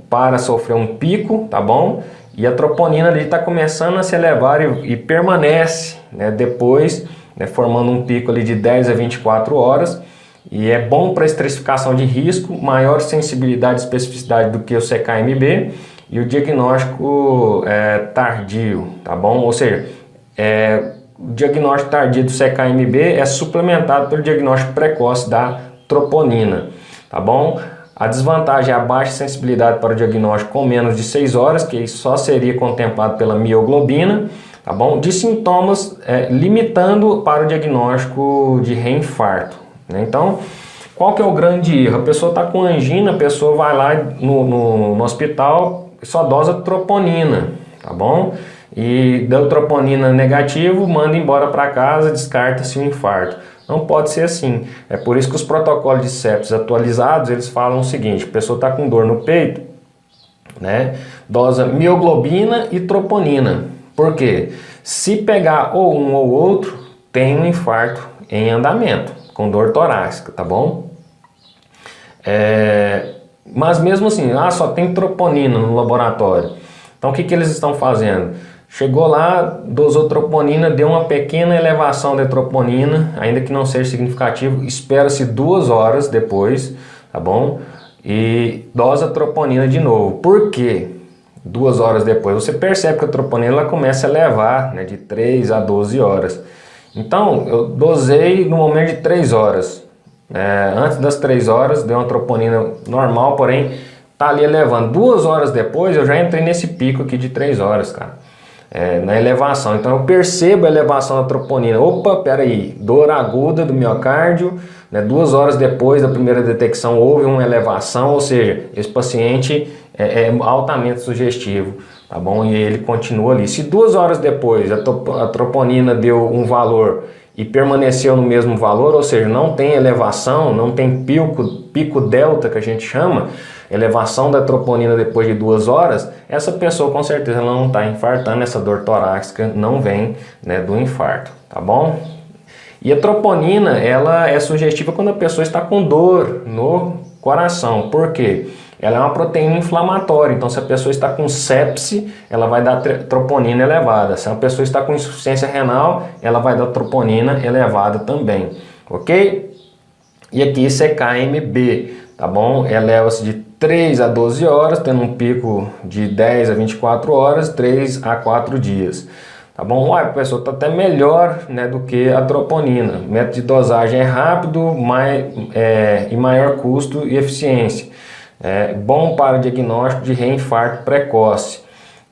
Speaker 2: para sofrer um pico, tá bom? E a troponina ali está começando a se elevar e permanece, né, depois, né, formando um pico ali de 10 a 24 horas. E é bom para estratificação de risco, maior sensibilidade e especificidade do que o CK-MB. E o diagnóstico tardio, tá bom? Ou seja, o diagnóstico tardio do CK-MB é suplementado pelo diagnóstico precoce da troponina, tá bom? A desvantagem é a baixa sensibilidade para o diagnóstico com menos de 6 horas, que só seria contemplado pela mioglobina, tá bom? De sintomas limitando para o diagnóstico de reinfarto, né? Então, qual que é o grande erro? A pessoa está com angina, a pessoa vai lá no hospital, só dosa troponina, tá bom? E deu troponina negativo, manda embora para casa, descarta-se o infarto. Não pode ser assim. É por isso que os protocolos de sepsis atualizados, eles falam o seguinte, a pessoa está com dor no peito, né? Dosa mioglobina e troponina. Por quê? Se pegar ou um ou outro, tem um infarto em andamento, com dor torácica, tá bom? Mas mesmo assim, só tem troponina no laboratório. Então o que eles estão fazendo? Chegou lá, dosou troponina, deu uma pequena elevação da troponina, ainda que não seja significativo, espera-se 2 horas depois, tá bom? E dosa a troponina de novo. Por quê? 2 horas depois, você percebe que a troponina ela começa a elevar, né, de 3 a 12 horas. Então, eu dosei no momento de 3 horas. Antes das 3 horas, deu uma troponina normal, porém, tá ali elevando. 2 horas depois, eu já entrei nesse pico aqui de 3 horas, cara. Na elevação. Então, eu percebo a elevação da troponina. Opa, peraí, dor aguda do miocárdio, né, 2 horas depois da primeira detecção houve uma elevação, ou seja, esse paciente é altamente sugestivo, tá bom? E ele continua ali. Se 2 horas depois a troponina deu um valor e permaneceu no mesmo valor, ou seja, não tem elevação, não tem pico delta que a gente chama, elevação da troponina depois de 2 horas, essa pessoa com certeza ela não está infartando, essa dor torácica não vem, né, do infarto, tá bom? E a troponina, ela é sugestiva quando a pessoa está com dor no coração. Por quê? Ela é uma proteína inflamatória, então se a pessoa está com sepse, ela vai dar troponina elevada. Se a pessoa está com insuficiência renal, ela vai dar troponina elevada também, ok? E aqui CKMB, tá bom? Eleva-se de 3 a 12 horas, tendo um pico de 10 a 24 horas, 3 a 4 dias. Tá bom? A pessoa está até melhor, né, do que a troponina. O método de dosagem é rápido, e maior custo e eficiência. É bom para diagnóstico de reinfarto precoce.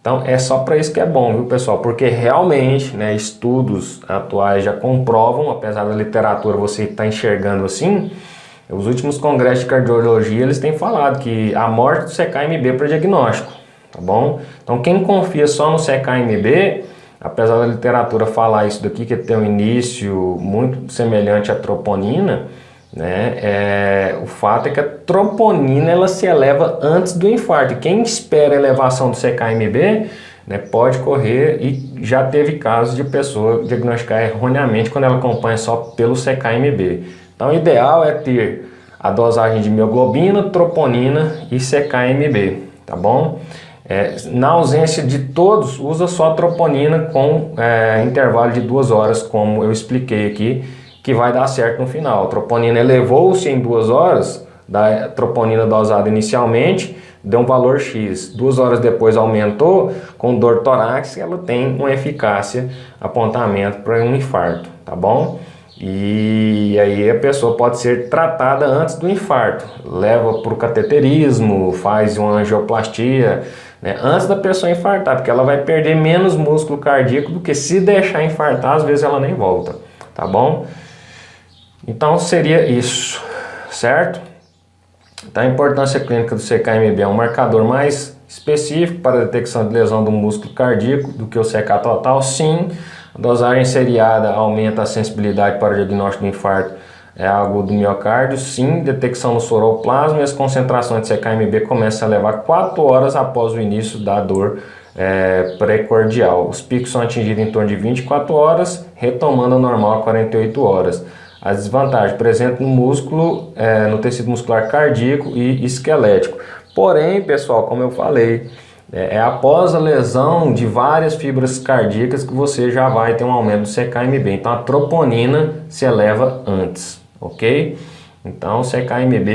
Speaker 2: Então é só para isso que é bom, viu, pessoal? Porque realmente, né, estudos atuais já comprovam, apesar da literatura você estar enxergando assim, os últimos congressos de cardiologia eles têm falado que a morte do CKMB para diagnóstico, tá bom? Então quem confia só no CKMB, apesar da literatura falar isso daqui, que tem um início muito semelhante à troponina, né, o fato é que a troponina ela se eleva antes do infarto. E quem espera a elevação do CKMB, né, pode correr, e já teve casos de pessoa diagnosticar erroneamente quando ela acompanha só pelo CKMB. Então o ideal é ter a dosagem de mioglobina, troponina e CKMB, tá bom? Na ausência de todos, usa só a troponina com intervalo de 2 horas, como eu expliquei aqui, que vai dar certo no final. A troponina elevou-se em 2 horas, da troponina dosada inicialmente, deu um valor X. 2 horas depois aumentou, com dor torácica, ela tem uma eficácia, apontamento para um infarto, tá bom? E aí a pessoa pode ser tratada antes do infarto, leva para o cateterismo, faz uma angioplastia, né, antes da pessoa infartar, porque ela vai perder menos músculo cardíaco do que se deixar infartar, às vezes ela nem volta, tá bom? Então seria isso, certo? Então a importância clínica do CKMB é um marcador mais específico para a detecção de lesão do músculo cardíaco do que o CK total, sim. A dosagem seriada aumenta a sensibilidade para o diagnóstico do infarto agudo do miocárdio, sim. Detecção no soroplasma, e as concentrações de CKMB começam a elevar 4 horas após o início da dor precordial. Os picos são atingidos em torno de 24 horas, retomando ao normal a 48 horas. As desvantagens presentes no músculo, no tecido muscular cardíaco e esquelético. Porém, pessoal, como eu falei, após a lesão de várias fibras cardíacas que você já vai ter um aumento do CKMB. Então a troponina se eleva antes, ok? Então CKMB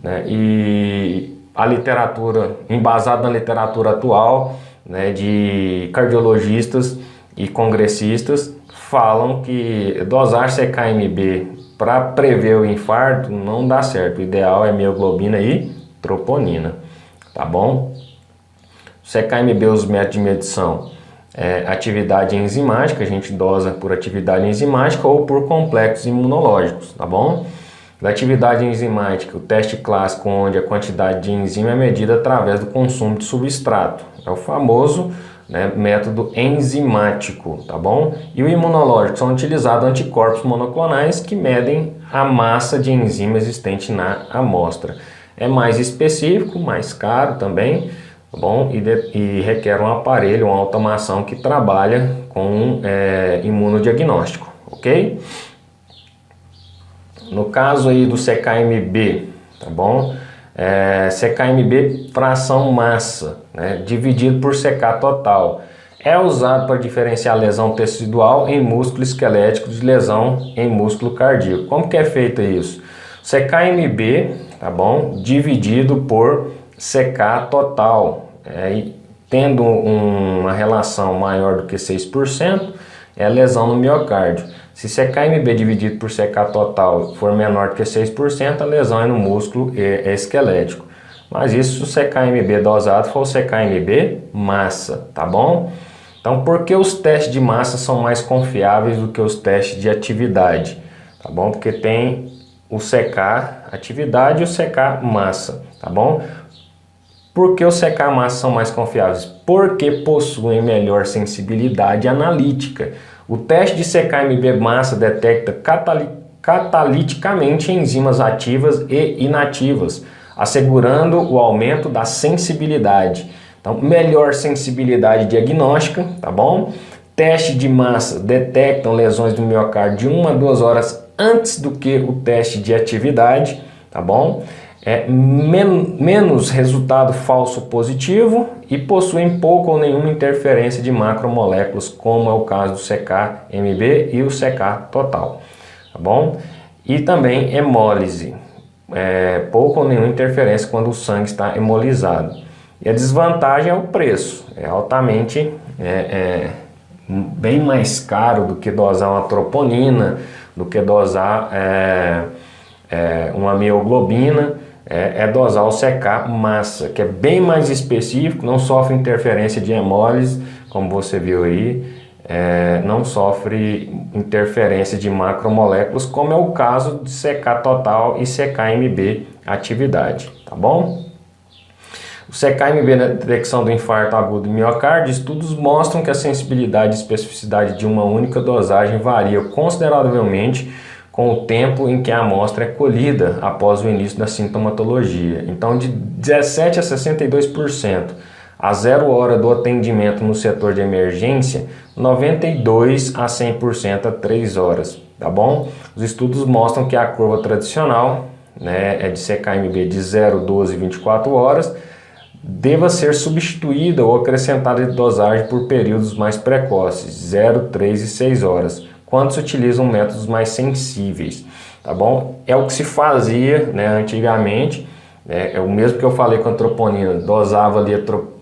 Speaker 2: né, e a literatura, embasada na literatura atual, né, de cardiologistas e congressistas, falam que dosar CKMB para prever o infarto não dá certo. O ideal é mioglobina e troponina, tá bom? CKMB, os métodos de medição, atividade enzimática, a gente dosa por atividade enzimática ou por complexos imunológicos, tá bom? Da atividade enzimática, o teste clássico onde a quantidade de enzima é medida através do consumo de substrato, é o famoso, né, método enzimático, tá bom? E o imunológico, são utilizados anticorpos monoclonais que medem a massa de enzima existente na amostra. É mais específico, mais caro também, tá bom? E requer um aparelho, uma automação que trabalha com imunodiagnóstico, ok? No caso aí do CKMB, tá bom? CKMB fração massa, né, dividido por CK total. É usado para diferenciar lesão tecidual em músculo esquelético de lesão em músculo cardíaco. Como que é feito isso? CKMB, tá bom? Dividido por CK total, tendo uma relação maior do que 6%, é lesão no miocárdio. Se CKMB dividido por CK total for menor do que 6%, a lesão é no músculo esquelético. Mas isso se o CKMB dosado for o CKMB massa, tá bom? Então, por que os testes de massa são mais confiáveis do que os testes de atividade? Tá bom? Porque tem o CK atividade e o CK massa, tá bom? Por que os CK massa são mais confiáveis? Porque possuem melhor sensibilidade analítica. O teste de CKMB massa detecta cataliticamente enzimas ativas e inativas, assegurando o aumento da sensibilidade. Então, melhor sensibilidade diagnóstica, tá bom? Teste de massa detectam lesões do miocárdio de 1 a 2 horas antes do que o teste de atividade, tá bom? Menos resultado falso positivo e possuem pouca ou nenhuma interferência de macromoléculas, como é o caso do CKMB e o CK total, tá bom? E também hemólise, pouca ou nenhuma interferência quando o sangue está hemolizado. E a desvantagem é o preço, é altamente, bem mais caro do que dosar uma troponina, do que dosar uma mioglobina, dosar o CK massa, que é bem mais específico, não sofre interferência de hemólise, como você viu aí, não sofre interferência de macromoléculas, como é o caso de CK total e CKMB atividade, tá bom? O CKMB na detecção do infarto agudo do miocárdio, estudos mostram que a sensibilidade e especificidade de uma única dosagem varia consideravelmente com o tempo em que a amostra é colhida após o início da sintomatologia. Então, de 17% a 62%, a 0 hora do atendimento no setor de emergência, 92% a 100% a 3 horas, tá bom? Os estudos mostram que a curva tradicional, né, é de CKMB de 0, 12 e 24 horas, deva ser substituída ou acrescentada de dosagem por períodos mais precoces, 0, 3 e 6 horas, quando se utilizam métodos mais sensíveis, tá bom? É o que se fazia, né, antigamente, é o mesmo que eu falei com a troponina, dosava ali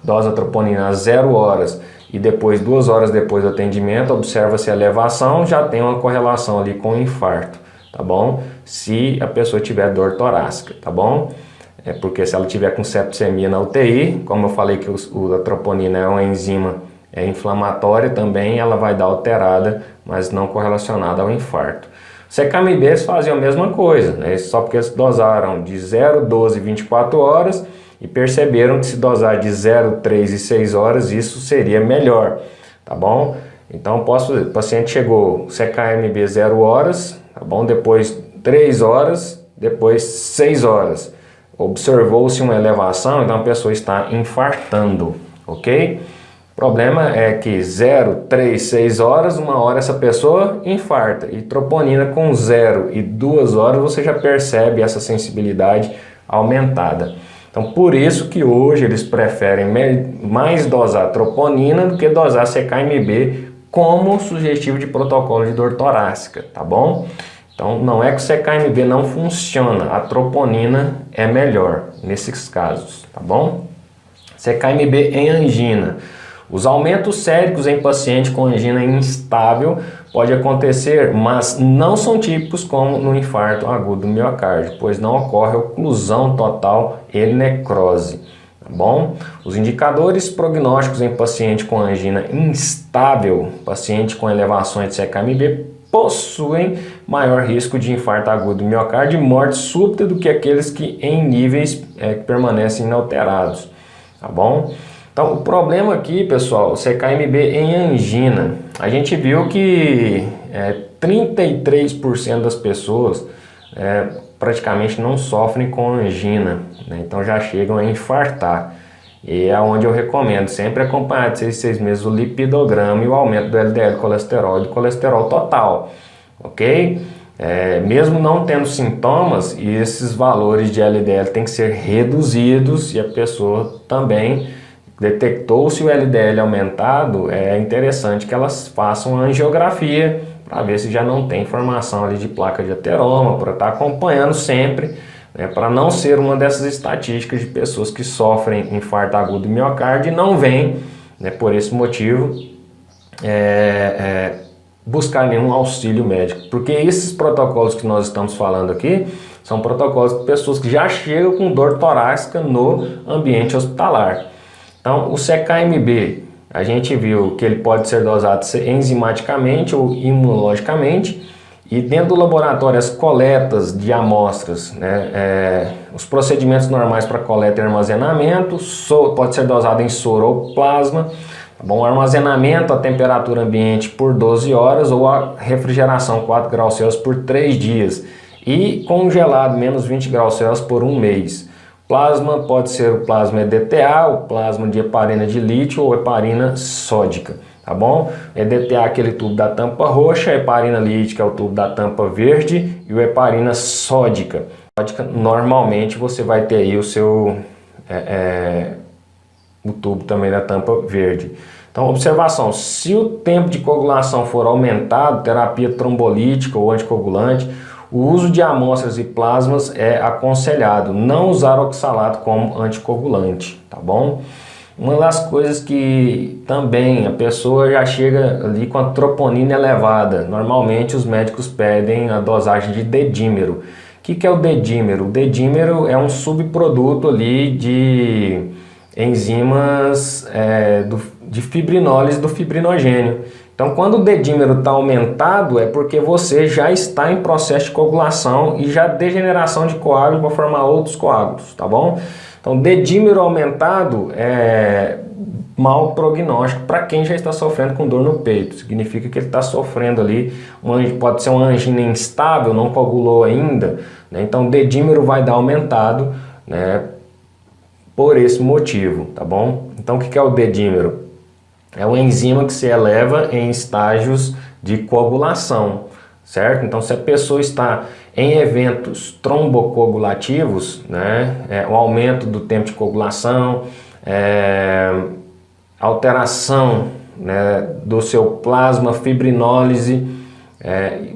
Speaker 2: dosa a troponina a 0 horas e depois 2 horas depois do atendimento, observa-se a elevação, já tem uma correlação ali com o infarto, tá bom? Se a pessoa tiver dor torácica, tá bom? Porque se ela tiver com septicemia na UTI, como eu falei que a troponina é uma enzima inflamatória também, ela vai dar alterada, mas não correlacionada ao infarto. CKMB eles faziam a mesma coisa, né? Só porque eles dosaram de 0, 12 e 24 horas e perceberam que se dosar de 0, 3 e 6 horas, isso seria melhor, tá bom? Então, o paciente chegou CKMB 0 horas, tá bom? Depois 3 horas, depois 6 horas. Observou-se uma elevação, então a pessoa está infartando, ok? O problema é que 0, 3, 6 horas, 1 hora essa pessoa infarta. E troponina com 0 e 2 horas você já percebe essa sensibilidade aumentada. Então por isso que hoje eles preferem mais dosar troponina do que dosar CKMB como sugestivo de protocolo de dor torácica, tá bom? Então não é que o CKMB não funciona, a troponina é melhor nesses casos, tá bom? CKMB em angina. Os aumentos séricos em paciente com angina instável pode acontecer, mas não são típicos como no infarto agudo do miocárdio, pois não ocorre oclusão total e necrose, tá bom? Os indicadores prognósticos em paciente com angina instável, paciente com elevações de CKMB, possuem maior risco de infarto agudo do miocárdio e morte súbita do que aqueles que em níveis que permanecem inalterados, tá bom? Então, o problema aqui, pessoal, CKMB em angina, a gente viu que 33% das pessoas praticamente não sofrem com angina, né? Então já chegam a infartar. E é onde eu recomendo sempre acompanhar de 6 meses o lipidograma e o aumento do LDL colesterol e do colesterol total, ok? Mesmo não tendo sintomas, esses valores de LDL têm que ser reduzidos e a pessoa também detectou-se o LDL aumentado, é interessante que elas façam a angiografia para ver se já não tem formação ali de placa de ateroma, para estar acompanhando sempre, né, para não ser uma dessas estatísticas de pessoas que sofrem infarto agudo do miocárdio e não vêm, né, por esse motivo, buscar nenhum auxílio médico, porque esses protocolos que nós estamos falando aqui são protocolos de pessoas que já chegam com dor torácica no ambiente hospitalar. Então, o CKMB, a gente viu que ele pode ser dosado enzimaticamente ou imunologicamente, e dentro do laboratório as coletas de amostras, né, os procedimentos normais para coleta e armazenamento, pode ser dosado em soro ou plasma. Bom, armazenamento a temperatura ambiente por 12 horas ou a refrigeração 4 graus Celsius por 3 dias e congelado menos 20 graus Celsius por 1 mês. Plasma pode ser o plasma EDTA, o plasma de heparina de lítio ou heparina sódica, tá bom? EDTA é aquele tubo da tampa roxa, a heparina lítica é o tubo da tampa verde e o heparina sódica. Normalmente você vai ter aí o seu... o tubo também da tampa verde. Então, observação, se o tempo de coagulação for aumentado, terapia trombolítica ou anticoagulante, o uso de amostras e plasmas é aconselhado, não usar oxalato como anticoagulante, tá bom? Uma das coisas que também a pessoa já chega ali com a troponina elevada, normalmente os médicos pedem a dosagem de dedímero. O que é o dedímero? O dedímero é um subproduto ali de enzimas de fibrinólise do fibrinogênio. Então, quando o dedímero está aumentado, é porque você já está em processo de coagulação e já degeneração de coágulos para formar outros coágulos, tá bom? Então, dedímero aumentado é mau prognóstico para quem já está sofrendo com dor no peito. Significa que ele está sofrendo ali, pode ser uma angina instável, não coagulou ainda, né? Então, o dedímero vai dar aumentado, né, por esse motivo, tá bom? Então, o que é o dedímero? É uma enzima que se eleva em estágios de coagulação, certo? Então, se a pessoa está em eventos trombocoagulativos, né, o aumento do tempo de coagulação, alteração, né, do seu plasma, fibrinólise,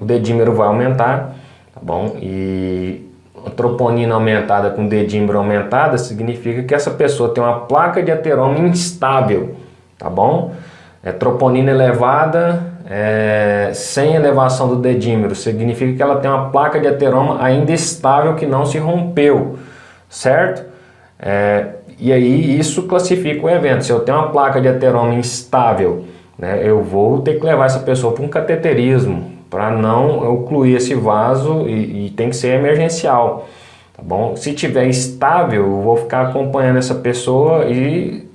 Speaker 2: o dedímero vai aumentar, tá bom? E a troponina aumentada com dedímero aumentada significa que essa pessoa tem uma placa de ateroma instável, tá bom? Troponina elevada, sem elevação do dedímero, significa que ela tem uma placa de ateroma ainda estável que não se rompeu, certo? E aí isso classifica o evento. Se eu tenho uma placa de ateroma instável, né, eu vou ter que levar essa pessoa para um cateterismo, para não ocluir esse vaso e tem que ser emergencial, tá bom? Se tiver estável, eu vou ficar acompanhando essa pessoa e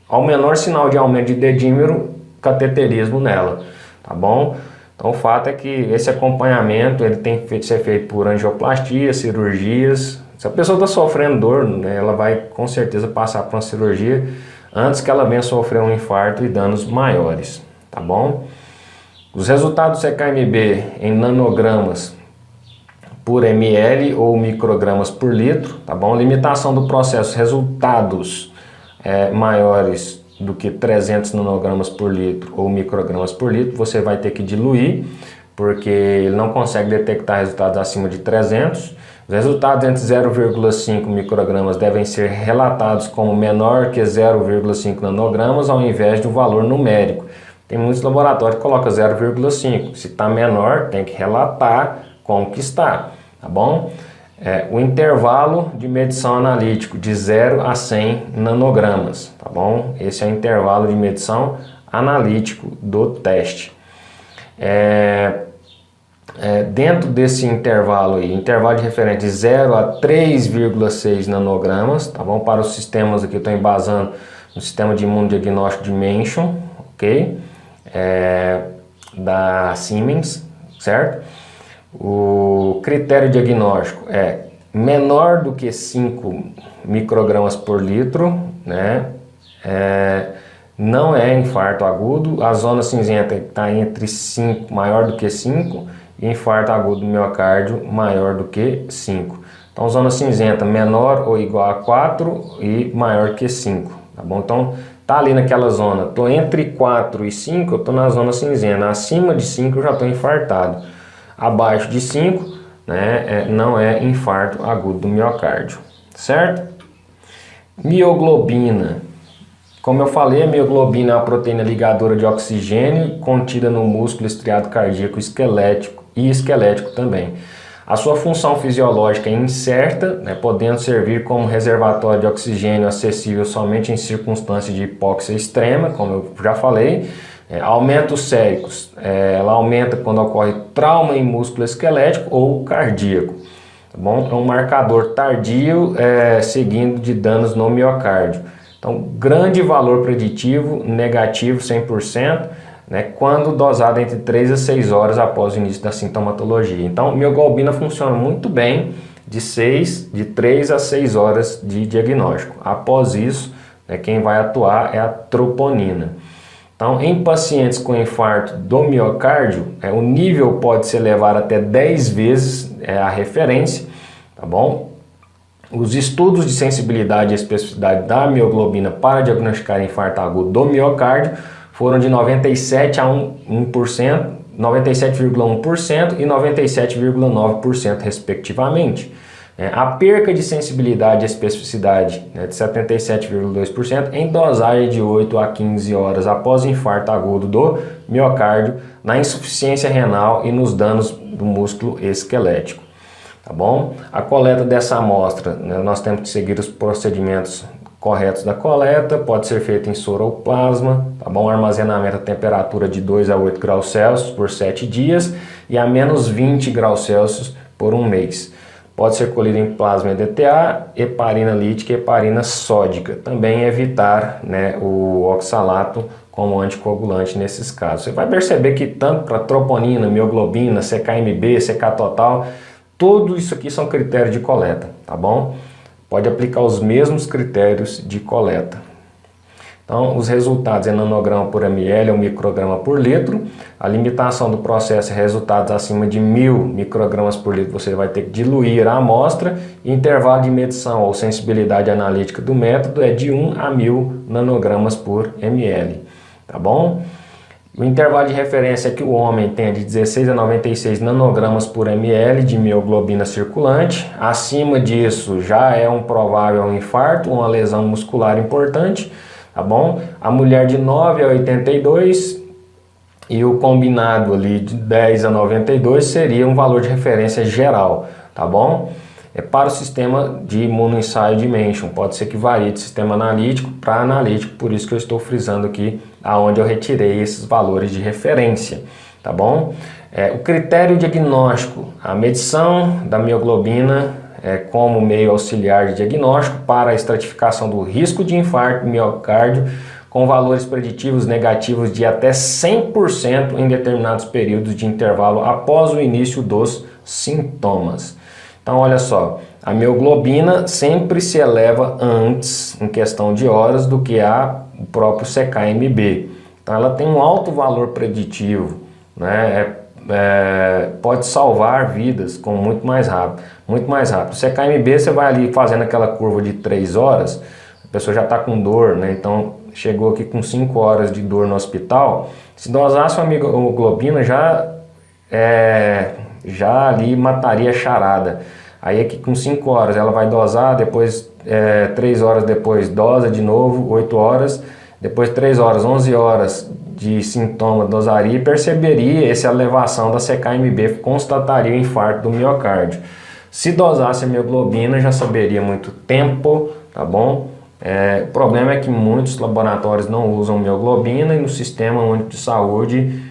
Speaker 2: ao menor sinal de aumento de dedímero, cateterismo nela, tá bom? Então o fato é que esse acompanhamento ele tem que ser feito por angioplastia, cirurgias. Se a pessoa está sofrendo dor, né, ela vai com certeza passar por uma cirurgia antes que ela venha sofrer um infarto e danos maiores, tá bom? Os resultados do CKMB em nanogramas por ml ou microgramas por litro, tá bom? Limitação do processo, resultados maiores do que 300 nanogramas por litro ou microgramas por litro, você vai ter que diluir, porque ele não consegue detectar resultados acima de 300. Os resultados entre 0,5 microgramas devem ser relatados como menor que 0,5 nanogramas ao invés do valor numérico. Tem muitos laboratórios que colocam 0,5. Se está menor, tem que relatar como que está, tá bom? O intervalo de medição analítico de 0 a 100 nanogramas, tá bom? Esse é o intervalo de medição analítico do teste. Dentro desse intervalo aí, intervalo de referência de 0 a 3,6 nanogramas, tá bom? Para os sistemas aqui, eu estou embasando no sistema de imunodiagnóstico de Mention, ok? Da Siemens, certo? O critério diagnóstico é menor do que 5 microgramas por litro, né? Não é infarto agudo. A zona cinzenta está entre 5, maior do que 5, e infarto agudo do miocárdio maior do que 5. Então, zona cinzenta menor ou igual a 4 e maior que 5, tá bom? Então, tá ali naquela zona, tô entre 4 e 5, eu tô na zona cinzenta. Acima de 5 eu já tô infartado. Abaixo de 5, né, não é infarto agudo do miocárdio, certo? Mioglobina. Como eu falei, a mioglobina é uma proteína ligadora de oxigênio contida no músculo estriado cardíaco esquelético e esquelético também. A sua função fisiológica é incerta, né, podendo servir como reservatório de oxigênio acessível somente em circunstâncias de hipóxia extrema, como eu já falei. Aumenta os séricos, ela aumenta quando ocorre trauma em músculo esquelético ou cardíaco. Tá bom? É um marcador tardio seguindo de danos no miocárdio. Então, grande valor preditivo, negativo 100%, né, quando dosado entre 3 a 6 horas após o início da sintomatologia. Então, mioglobina funciona muito bem de 3 a 6 horas de diagnóstico. Após isso, né, quem vai atuar é a troponina. Então, em pacientes com infarto do miocárdio, o nível pode ser elevado até 10 vezes a referência, tá bom? Os estudos de sensibilidade e especificidade da mioglobina para diagnosticar infarto agudo do miocárdio foram de 97 a 1%, 97,1% e 97,9% respectivamente. A perca de sensibilidade e especificidade de 77,2% em dosagem de 8 a 15 horas após infarto agudo do miocárdio, na insuficiência renal e nos danos do músculo esquelético. Tá bom? A coleta dessa amostra, né, nós temos que seguir os procedimentos corretos da coleta, pode ser feito em soro ou plasma, tá bom? Armazenamento a temperatura de 2 a 8 graus Celsius por 7 dias e a menos 20 graus Celsius por um mês. Pode ser colhido em plasma EDTA, heparina lítica e heparina sódica. Também evitar, né, o oxalato como anticoagulante nesses casos. Você vai perceber que tanto para troponina, mioglobina, CKMB, CK total, tudo isso aqui são critérios de coleta, tá bom? Pode aplicar os mesmos critérios de coleta. Então, os resultados é nanograma por ml ou micrograma por litro. A limitação do processo é resultados acima de 1000 microgramas por litro. Você vai ter que diluir a amostra. Intervalo de medição ou sensibilidade analítica do método é de 1 a 1000 nanogramas por ml. Tá bom? O intervalo de referência é que o homem tem de 16 a 96 nanogramas por ml de mioglobina circulante. Acima disso já é um provável infarto, uma lesão muscular importante, tá bom? A mulher de 9 a 82 e o combinado ali de 10 a 92 seria um valor de referência geral, tá bom? Para o sistema de imunoensaio dimension, pode ser que varie de sistema analítico para analítico, por isso que eu estou frisando aqui aonde eu retirei esses valores de referência, tá bom? O critério diagnóstico, a medição da mioglobina como meio auxiliar de diagnóstico para a estratificação do risco de infarto do miocárdio com valores preditivos negativos de até 100% em determinados períodos de intervalo após o início dos sintomas. Então, olha só, a mioglobina sempre se eleva antes, em questão de horas, do que o próprio CKMB. Então, ela tem um alto valor preditivo, né? Pode salvar vidas com muito mais rápido. O CKMB, você vai ali fazendo aquela curva de 3 horas, a pessoa já está com dor, né? Então, chegou aqui com 5 horas de dor no hospital, se dosasse uma mioglobina já ali mataria a charada. Aí aqui com 5 horas ela vai dosar, depois 3 horas depois dosa de novo, 8 horas, depois 3 horas, 11 horas de sintoma dosaria e perceberia essa elevação da CKMB, constataria o infarto do miocárdio. Se dosasse a mioglobina já saberia muito tempo, tá bom? O problema é que muitos laboratórios não usam mioglobina e no Sistema Único de Saúde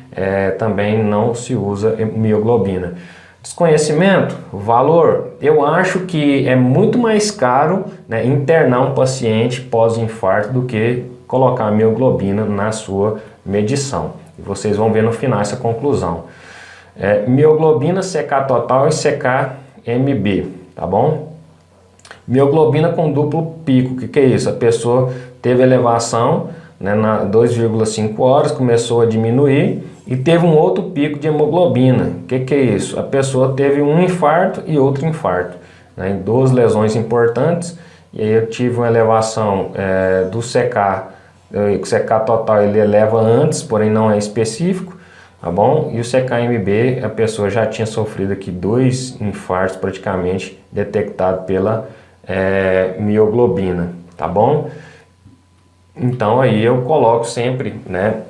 Speaker 2: também não se usa mioglobina. Desconhecimento, valor, eu acho que é muito mais caro, né, internar um paciente pós-infarto do que colocar a mioglobina na sua medição. E vocês vão ver no final essa conclusão. Mioglobina, CK total e CKMB, tá bom? Mioglobina com duplo pico, o que é isso? A pessoa teve elevação, né, na 2,5 horas, começou a diminuir, e teve um outro pico de hemoglobina. O que é isso? A pessoa teve um infarto e outro infarto, né? Duas lesões importantes, e aí eu tive uma elevação do CK. O CK total ele eleva antes, porém não é específico, tá bom? E o CK-MB, a pessoa já tinha sofrido aqui 2 infartos praticamente detectados pela mioglobina, tá bom? Então aí eu coloco sempre, né,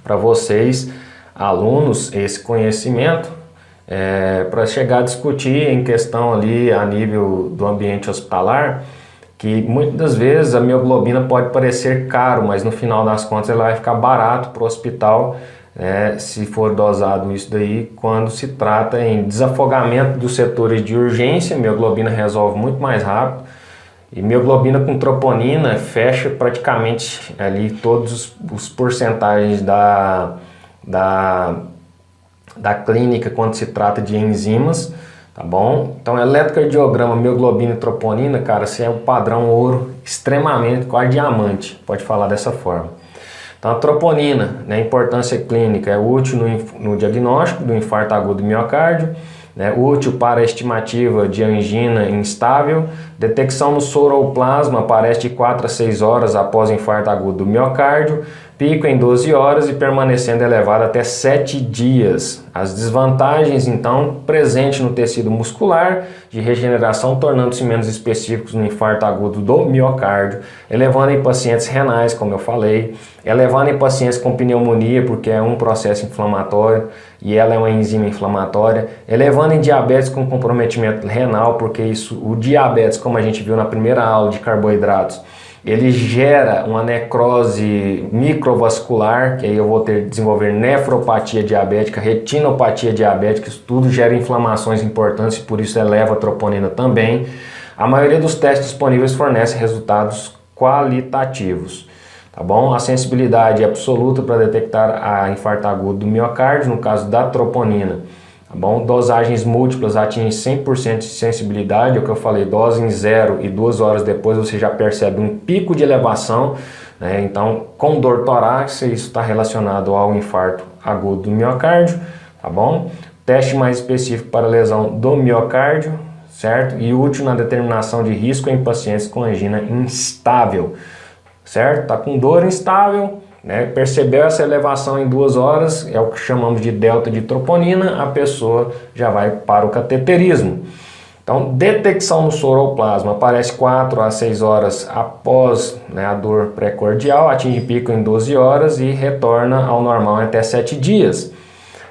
Speaker 2: para vocês, alunos, esse conhecimento para chegar a discutir em questão ali a nível do ambiente hospitalar, que muitas das vezes a mioglobina pode parecer caro, mas no final das contas ela vai ficar barato para o hospital, se for dosado isso daí, quando se trata em desafogamento dos setores de urgência. A mioglobina resolve muito mais rápido, e mioglobina com troponina fecha praticamente ali todos os porcentagens da clínica quando se trata de enzimas, tá bom? Então, eletrocardiograma, mioglobina e troponina, cara, isso é um padrão ouro, extremamente, quase diamante, pode falar dessa forma. Então, a troponina, né, importância clínica, é útil no diagnóstico do infarto agudo do miocárdio, né, útil para a estimativa de angina instável, detecção no soro ou plasma, aparece de 4 a 6 horas após o infarto agudo do miocárdio, pico em 12 horas e permanecendo elevado até 7 dias. As desvantagens, então, presentes no tecido muscular de regeneração, tornando-se menos específicos no infarto agudo do miocárdio, elevando em pacientes renais, como eu falei, elevando em pacientes com pneumonia, porque é um processo inflamatório e ela é uma enzima inflamatória, elevando em diabetes com comprometimento renal, porque o diabetes, como a gente viu na primeira aula de carboidratos, ele gera uma necrose microvascular, que aí eu vou ter que desenvolver nefropatia diabética, retinopatia diabética, isso tudo gera inflamações importantes e por isso eleva a troponina também. A maioria dos testes disponíveis fornece resultados qualitativos, tá bom? A sensibilidade é absoluta para detectar a infarto agudo do miocárdio, no caso da troponina. Tá bom? Dosagens múltiplas atingem 100% de sensibilidade, é o que eu falei, dose em 0 e 2 horas depois você já percebe um pico de elevação, né? Então, com dor torácica, isso está relacionado ao infarto agudo do miocárdio, tá bom? Teste mais específico para lesão do miocárdio, certo? E útil na determinação de risco em pacientes com angina instável, certo? Tá com dor instável, né? Percebeu essa elevação em 2 horas, é o que chamamos de delta de troponina, a pessoa já vai para o cateterismo. Então, detecção no soro ou plasma aparece 4 a 6 horas após, né, a dor pré-cordial, atinge pico em 12 horas e retorna ao normal em até 7 dias.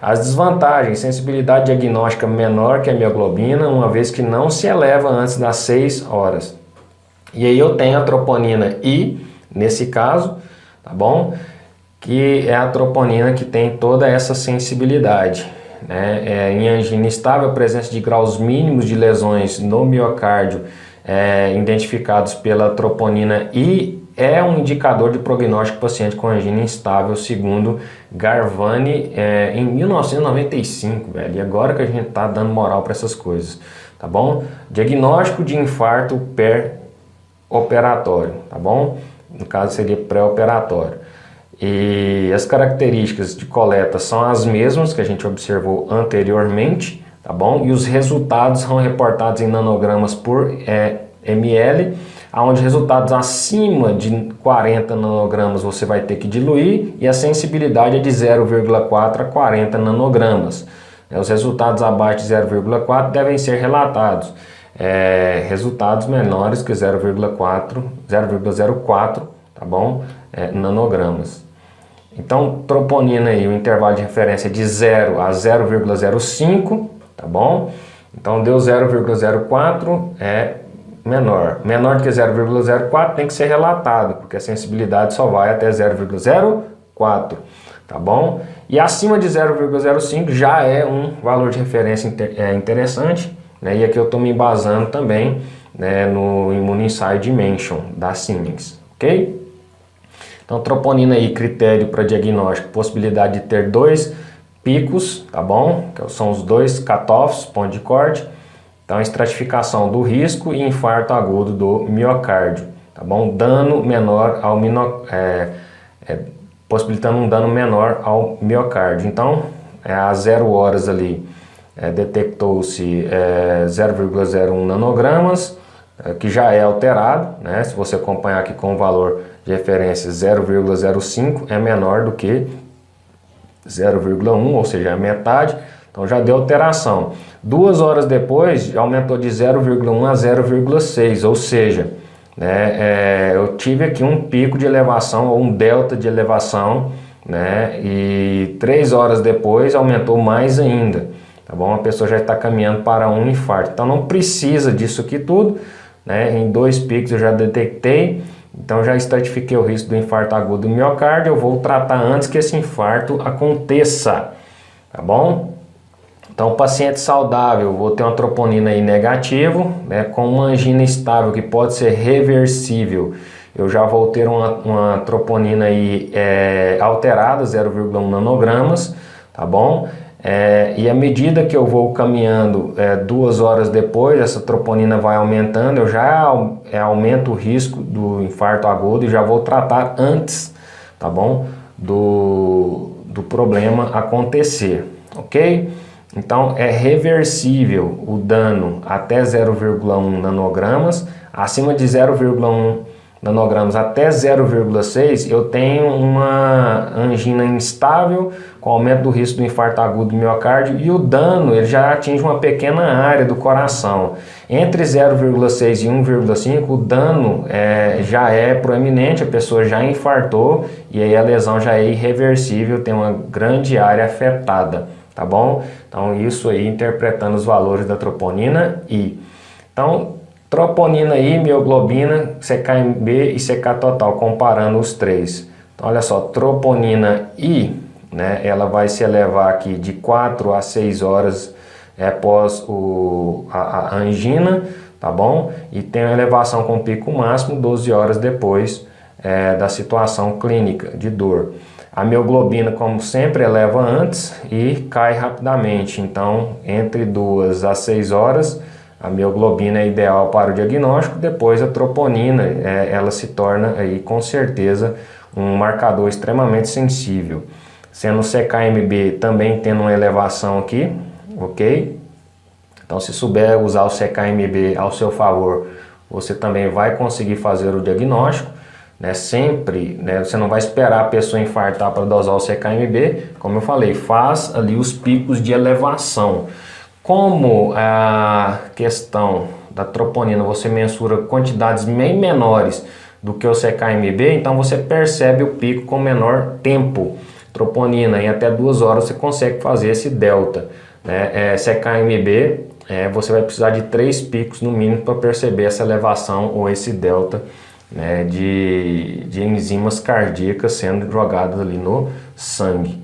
Speaker 2: As desvantagens: sensibilidade diagnóstica menor que a mioglobina, uma vez que não se eleva antes das 6 horas. E aí eu tenho a troponina I, nesse caso, tá bom? Que é a troponina que tem toda essa sensibilidade, né? Em angina instável, a presença de graus mínimos de lesões no miocárdio identificados pela troponina I é um indicador de prognóstico paciente com angina instável, segundo Garvani, em 1995, velho. E agora que a gente tá dando moral para essas coisas, tá bom? Diagnóstico de infarto operatório, tá bom? No caso seria pré-operatório. E as características de coleta são as mesmas que a gente observou anteriormente, tá bom? E os resultados são reportados em nanogramas por ml, onde resultados acima de 40 nanogramas você vai ter que diluir e a sensibilidade é de 0,4 a 40 nanogramas. Os resultados abaixo de 0,4 devem ser relatados. Resultados menores que 0,04, tá bom? Nanogramas. Então, troponina aí, o intervalo de referência é de 0 a 0,05, tá bom? Então, deu 0,04 é menor. Menor do que 0,04 tem que ser relatado, porque a sensibilidade só vai até 0,04, tá bom? E acima de 0,05 já é um valor de referência interessante, né? E aqui eu estou me embasando também, né, no ImmunoInsight Dimension da Siemens, ok? Então, troponina aí, critério para diagnóstico, possibilidade de ter 2 picos, tá bom? Que são os 2 cutoffs, ponto de corte. Então, estratificação do risco e infarto agudo do miocárdio, tá bom? Dano menor ao possibilitando um dano menor ao miocárdio. Então, às 0 horas ali, detectou-se 0,01 nanogramas, que já é alterado, né? Se você acompanhar aqui com o valor de referência 0,05, é menor do que 0,1, ou seja, a metade, então já deu alteração. 2 horas depois, aumentou de 0,1 a 0,6, ou seja, né, eu tive aqui um pico de elevação, ou um delta de elevação, né, e 3 horas depois aumentou mais ainda, tá bom? A pessoa já está caminhando para um infarto, então não precisa disso aqui tudo, né? Em 2 picos eu já detectei, então já estratifiquei o risco do infarto agudo do miocárdio. Eu vou tratar antes que esse infarto aconteça, tá bom? Então, paciente saudável, vou ter uma troponina aí negativo, né, com uma angina estável que pode ser reversível. Eu já vou ter uma troponina aí alterada, 0,1 nanogramas, tá bom? E à medida que eu vou caminhando 2 horas depois, essa troponina vai aumentando, eu já aumento o risco do infarto agudo e já vou tratar antes, tá bom? Do problema acontecer, ok? Então é reversível o dano até 0,1 nanogramas, acima de 0,1 nanogramas até 0,6 eu tenho uma angina instável com aumento do risco do infarto agudo do miocárdio, e o dano ele já atinge uma pequena área do coração. Entre 0,6 e 1,5 o dano já é proeminente, a pessoa já infartou e aí a lesão já é irreversível, tem uma grande área afetada, tá bom? Então isso aí interpretando os valores da troponina I. Então troponina I, mioglobina, CK-MB e CK total, comparando os três. Então olha só, troponina I, né, ela vai se elevar aqui de 4 a 6 horas após a angina, tá bom? E tem uma elevação com pico máximo 12 horas depois da situação clínica de dor. A mioglobina, como sempre, eleva antes e cai rapidamente. Então, entre 2 a 6 horas, a mioglobina é ideal para o diagnóstico. Depois, a troponina, ela se torna aí, com certeza, um marcador extremamente sensível. Sendo o CK-MB também tendo uma elevação aqui, ok? Então, se souber usar o CK-MB ao seu favor, você também vai conseguir fazer o diagnóstico. Né, sempre, né, você não vai esperar a pessoa infartar para dosar o CK-MB, como eu falei, faz ali os picos de elevação. Como a questão da troponina você mensura quantidades bem menores do que o CK-MB, então você percebe o pico com menor tempo. Troponina, em até 2 horas você consegue fazer esse delta, né? CK-MB, você vai precisar de 3 picos no mínimo para perceber essa elevação ou esse delta, né, de enzimas cardíacas sendo jogadas ali no sangue.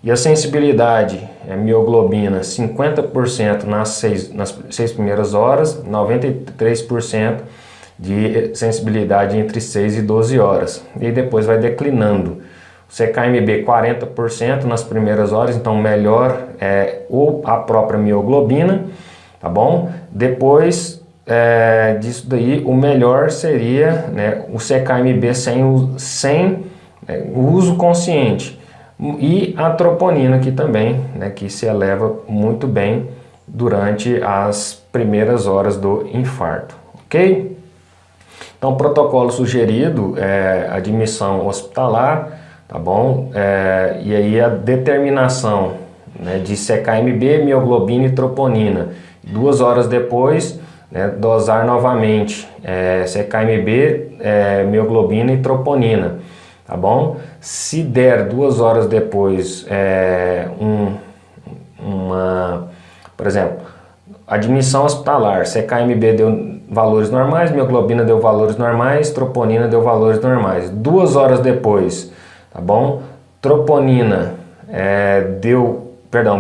Speaker 2: E a sensibilidade mioglobina 50% nas 6 primeiras horas, 93% de sensibilidade entre 6 e 12 horas. E depois vai declinando. O CK-MB 40% nas primeiras horas, então melhor ou a própria mioglobina, tá bom? Depois disso daí, o melhor seria, né, o CK-MB sem o uso consciente, e a troponina aqui também, né, que se eleva muito bem durante as primeiras horas do infarto, ok? Então, protocolo sugerido admissão hospitalar, tá bom? E aí a determinação, né, de CK-MB, mioglobina e troponina. 2 horas depois, dosar novamente CK-MB, mioglobina e troponina, tá bom? Se der 2 horas depois por exemplo, admissão hospitalar, CK-MB deu valores normais, mioglobina deu valores normais, troponina deu valores normais. 2 horas depois, tá bom? Troponina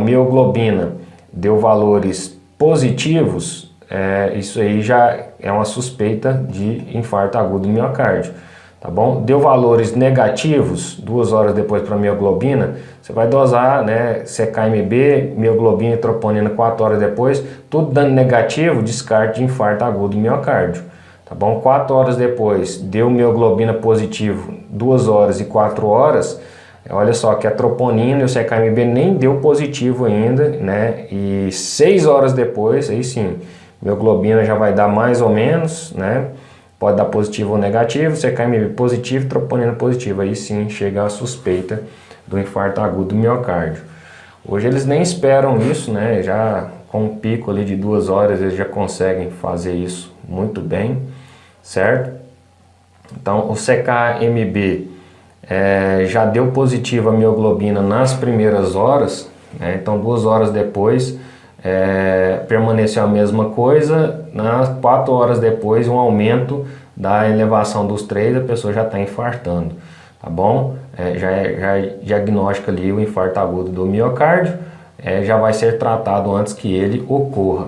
Speaker 2: mioglobina deu valores positivos. Isso aí já é uma suspeita de infarto agudo do miocárdio, tá bom? Deu valores negativos 2 horas depois para mioglobina, você vai dosar, né, CK-MB, mioglobina e troponina 4 horas depois, tudo dando negativo, descarte de infarto agudo do miocárdio, tá bom? 4 horas depois, deu mioglobina positivo 2 horas e 4 horas, Olha só que a troponina e o CKMB nem deu positivo ainda, né? E 6 horas depois, aí sim, mioglobina já vai dar mais ou menos, né? Pode dar positivo ou negativo, CKMB positivo, troponina positiva. Aí sim chega a suspeita do infarto agudo do miocárdio. Hoje eles nem esperam isso, né? Já com um pico ali de 2 horas eles já conseguem fazer isso muito bem, certo? Então o CKMB já deu positivo a mioglobina nas primeiras horas, né? Então 2 horas depois permaneceu a mesma coisa, nas 4 horas depois um aumento da elevação dos 3, a pessoa já está infartando, tá bom? Já diagnostica ali o infarto agudo do miocárdio, já vai ser tratado antes que ele ocorra.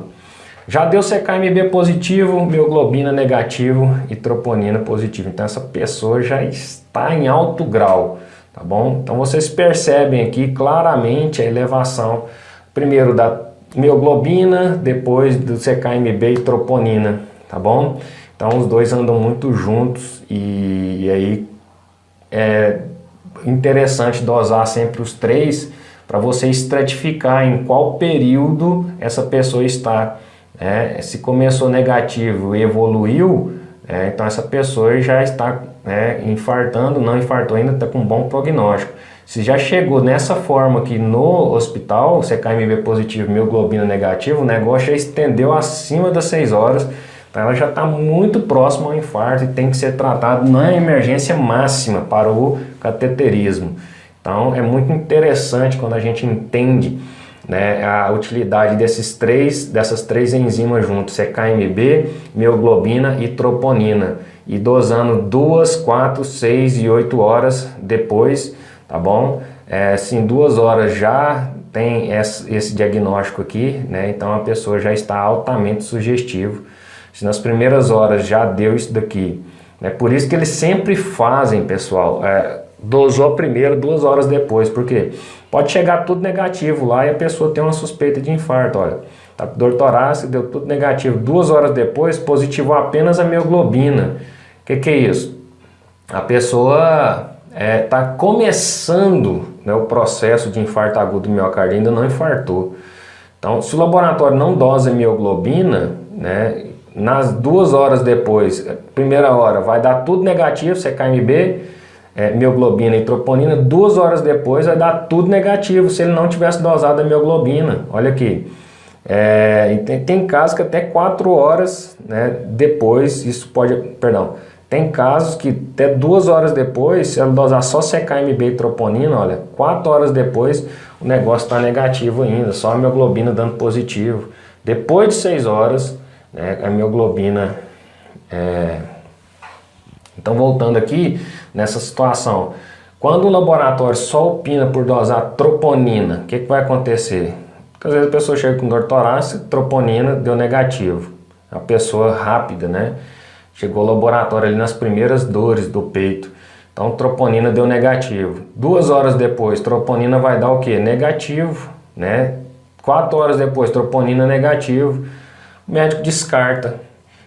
Speaker 2: Já deu CKMB positivo, mioglobina negativo e troponina positivo. Então essa pessoa já está em alto grau, tá bom? Então vocês percebem aqui claramente a elevação, primeiro da mioglobina, depois do CKMB e troponina, tá bom? Então os dois andam muito juntos e aí é interessante dosar sempre os 3 para você estratificar em qual período essa pessoa está. Se começou negativo e evoluiu, então essa pessoa já está infartando, não infartou ainda, está com um bom prognóstico. Se já chegou nessa forma aqui no hospital, CKMB positivo, mioglobina negativo, o negócio já estendeu acima das 6 horas, então ela já está muito próxima ao infarto e tem que ser tratado na emergência máxima para o cateterismo. Então é muito interessante quando a gente entende, né, a utilidade dessas três enzimas juntos, CKMB, mioglobina e troponina, e dosando 2, 4, 6 e 8 horas depois, tá bom? Se em 2 horas já tem esse diagnóstico aqui, né, então a pessoa já está altamente sugestivo. Se nas primeiras horas já deu isso daqui, né, por isso que eles sempre fazem, pessoal, dosou primeiro, 2 horas depois, porque pode chegar tudo negativo lá e a pessoa tem uma suspeita de infarto. Olha, tá com dor torácica, deu tudo negativo, 2 horas depois positivou apenas a mioglobina. O que é isso? A pessoa está começando, né, o processo de infarto agudo do miocárdio, ainda não infartou. Então, se o laboratório não dosa mioglobina, né, nas 2 horas depois, primeira hora, vai dar tudo negativo, CKMB, mioglobina e troponina, 2 horas depois vai dar tudo negativo se ele não tivesse dosado a mioglobina. Olha aqui, tem casos que até 4 horas, né, depois, isso pode, tem casos que até 2 horas depois, se ela dosar só CKMB e troponina, olha, 4 horas depois o negócio está negativo ainda, só a mioglobina dando positivo. Depois de 6 horas, né, a mioglobina Então, voltando aqui nessa situação, quando o laboratório só opina por dosar troponina, o que vai acontecer? Porque às vezes a pessoa chega com dor torácica, troponina deu negativo. A pessoa rápida, né? Chegou ao laboratório ali nas primeiras dores do peito. Então, troponina deu negativo. 2 horas depois, troponina vai dar o quê? Negativo, né? 4 horas depois, troponina negativo. O médico descarta.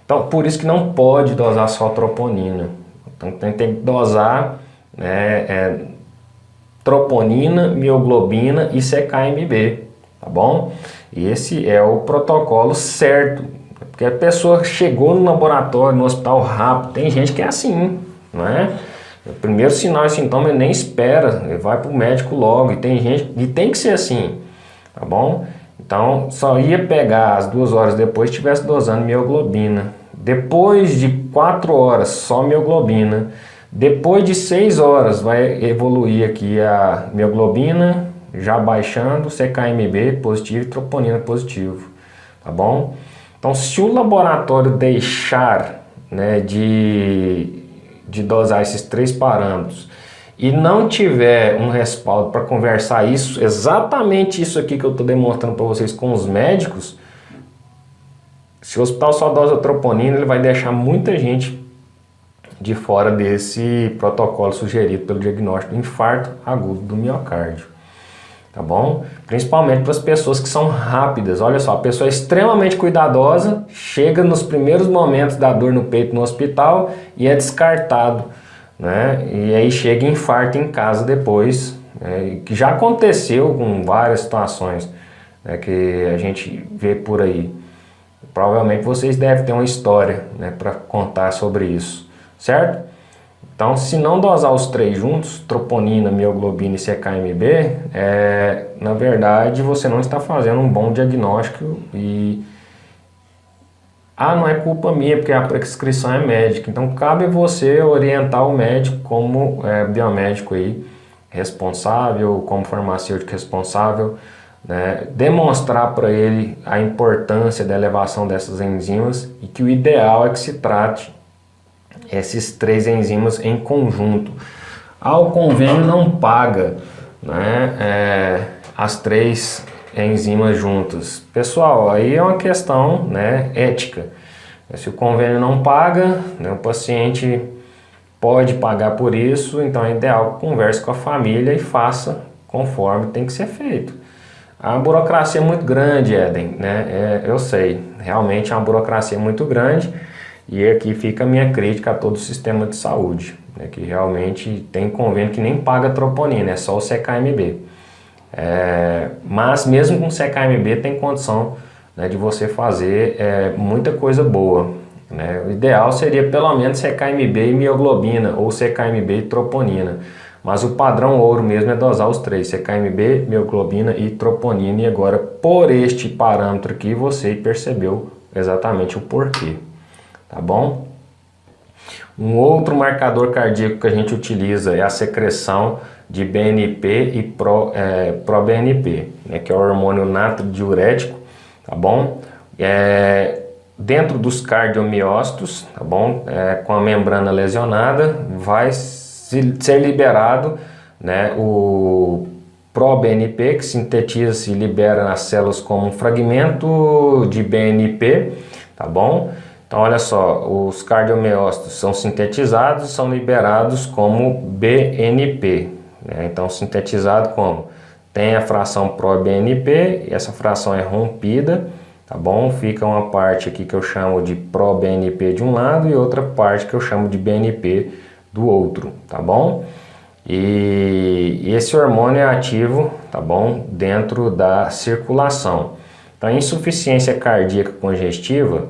Speaker 2: Então, por isso que não pode dosar só troponina. Então, tem que dosar, né, troponina, mioglobina e CKMB, tá bom? E esse é o protocolo certo. Porque a pessoa chegou no laboratório, no hospital rápido, tem gente que é assim, não é? O primeiro sinal e sintoma ele nem espera, ele vai para o médico logo, e tem gente, e tem que ser assim, tá bom? Então, só ia pegar as 2 horas depois se estivesse dosando mioglobina. Depois de 4 horas, só mioglobina. Depois de 6 horas, vai evoluir aqui a mioglobina, já baixando, CKMB positivo e troponina positivo, tá bom? Então, se o laboratório deixar, né, de dosar esses 3 parâmetros e não tiver um respaldo para conversar isso, exatamente isso aqui que eu estou demonstrando para vocês com os médicos, se o hospital só dosa troponina, ele vai deixar muita gente de fora desse protocolo sugerido pelo diagnóstico do infarto agudo do miocárdio, tá bom? Principalmente para as pessoas que são rápidas. Olha só, a pessoa é extremamente cuidadosa, chega nos primeiros momentos da dor no peito no hospital e é descartado, né? E aí chega e infarta em casa depois, que já aconteceu com várias situações, né, que a gente vê por aí. Provavelmente vocês devem ter uma história, né, para contar sobre isso, certo? Então, se não dosar os três juntos, troponina, mioglobina e CKMB, na verdade você não está fazendo um bom diagnóstico e não é culpa minha, porque a prescrição é médica. Então cabe você orientar o médico como biomédico aí responsável, como farmacêutico responsável, né? Demonstrar para ele a importância da elevação dessas enzimas e que o ideal é que se trate esses três enzimas em conjunto. O convênio não paga, né, as três enzimas juntas. Pessoal, aí é uma questão, né, ética. Se o convênio não paga, né, o paciente pode pagar por isso, então é ideal que converse com a família e faça conforme tem que ser feito. A burocracia é muito grande, Éden, né? Eu sei, realmente é uma burocracia muito grande e aqui fica a minha crítica a todo o sistema de saúde, né, que realmente tem convênio que nem paga troponina, é só o CKMB. Mas mesmo com CKMB tem condição, né, de você fazer muita coisa boa, né? O ideal seria pelo menos CKMB e mioglobina ou CKMB e troponina, mas o padrão ouro mesmo é dosar os três, CKMB, mioglobina e troponina, e agora por este parâmetro aqui você percebeu exatamente o porquê, tá bom? Um outro marcador cardíaco que a gente utiliza é a secreção de BNP e ProBNP, né, que é o hormônio natridiurético, tá bom? Dentro dos cardiomiócitos, tá bom? Com a membrana lesionada, vai ser liberado, né, o ProBNP, que sintetiza-se e libera nas células como um fragmento de BNP, tá bom? Então, olha só, os cardiomiócitos são sintetizados e são liberados como BNP, né? Então, sintetizado como? Tem a fração ProBNP, e essa fração é rompida, tá bom? Fica uma parte aqui que eu chamo de ProBNP de um lado e outra parte que eu chamo de BNP do outro, tá bom? E esse hormônio é ativo, tá bom? Dentro da circulação. Então, a insuficiência cardíaca congestiva,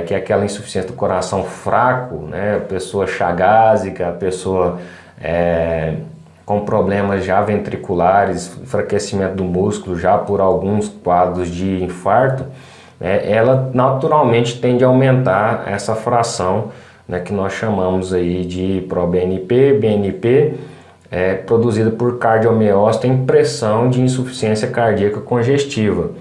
Speaker 2: que é aquela insuficiência do coração fraco, né? A pessoa chagásica, a pessoa com problemas já ventriculares, enfraquecimento do músculo, já por alguns quadros de infarto, ela naturalmente tende a aumentar essa fração, né, que nós chamamos aí de ProBNP, BNP, produzida por cardiomiócito em pressão de insuficiência cardíaca congestiva.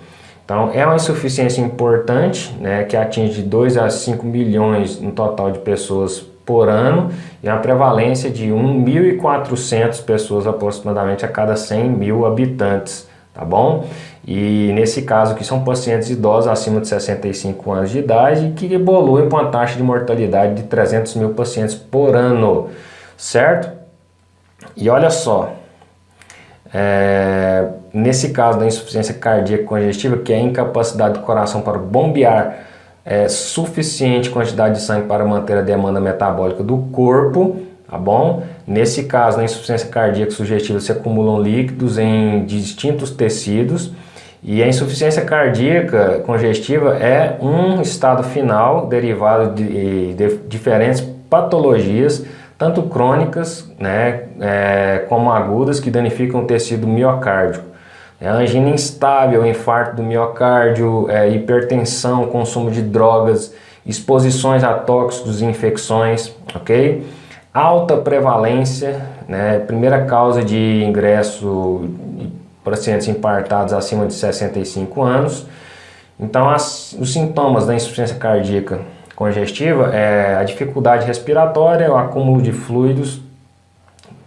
Speaker 2: Então, é uma insuficiência importante, né, que atinge 2 a 5 milhões no total de pessoas por ano e uma prevalência de 1.400 pessoas aproximadamente a cada 100 mil habitantes, tá bom? E nesse caso aqui são pacientes idosos acima de 65 anos de idade que evoluem com uma taxa de mortalidade de 300 mil pacientes por ano, certo? E olha só, nesse caso da insuficiência cardíaca congestiva, que é a incapacidade do coração para bombear suficiente quantidade de sangue para manter a demanda metabólica do corpo, tá bom? Nesse caso, na insuficiência cardíaca sugestiva, se acumulam líquidos em distintos tecidos, e a insuficiência cardíaca congestiva é um estado final derivado de diferentes patologias, tanto crônicas, né, como agudas, que danificam o tecido miocárdico. Angina instável, infarto do miocárdio, hipertensão, consumo de drogas, exposições a tóxicos e infecções, ok? Alta prevalência, né, primeira causa de ingresso de pacientes infartados acima de 65 anos. Então, os sintomas da insuficiência cardíaca congestiva é a dificuldade respiratória, o acúmulo de fluidos,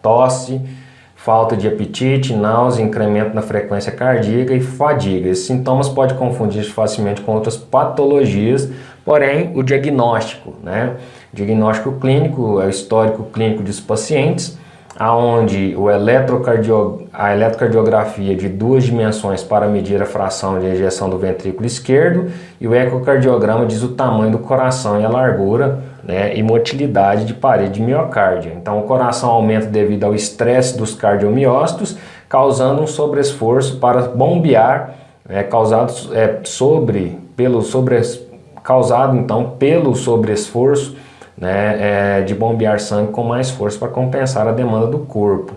Speaker 2: tosse, falta de apetite, náusea, incremento na frequência cardíaca e fadiga. Esses sintomas podem confundir facilmente com outras patologias, porém o diagnóstico, né? O diagnóstico clínico é o histórico clínico dos pacientes, aonde a eletrocardiografia de 2 dimensões para medir a fração de ejeção do ventrículo esquerdo e o ecocardiograma diz o tamanho do coração e a largura, né, e motilidade de parede de miocárdio. Então o coração aumenta devido ao estresse dos cardiomiócitos, causando um sobreesforço para bombear, causado então pelo sobreesforço, né, de bombear sangue com mais força para compensar a demanda do corpo,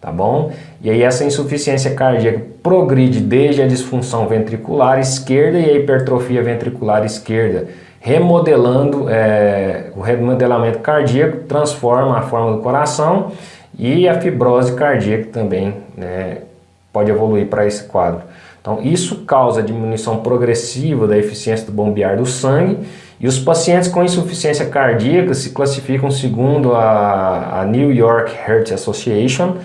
Speaker 2: tá bom? E aí essa insuficiência cardíaca progride desde a disfunção ventricular esquerda e a hipertrofia ventricular esquerda, remodelando, o remodelamento cardíaco transforma a forma do coração, e a fibrose cardíaca também, né, pode evoluir para esse quadro. Então isso causa diminuição progressiva da eficiência do bombear do sangue, e os pacientes com insuficiência cardíaca se classificam segundo a New York Heart Association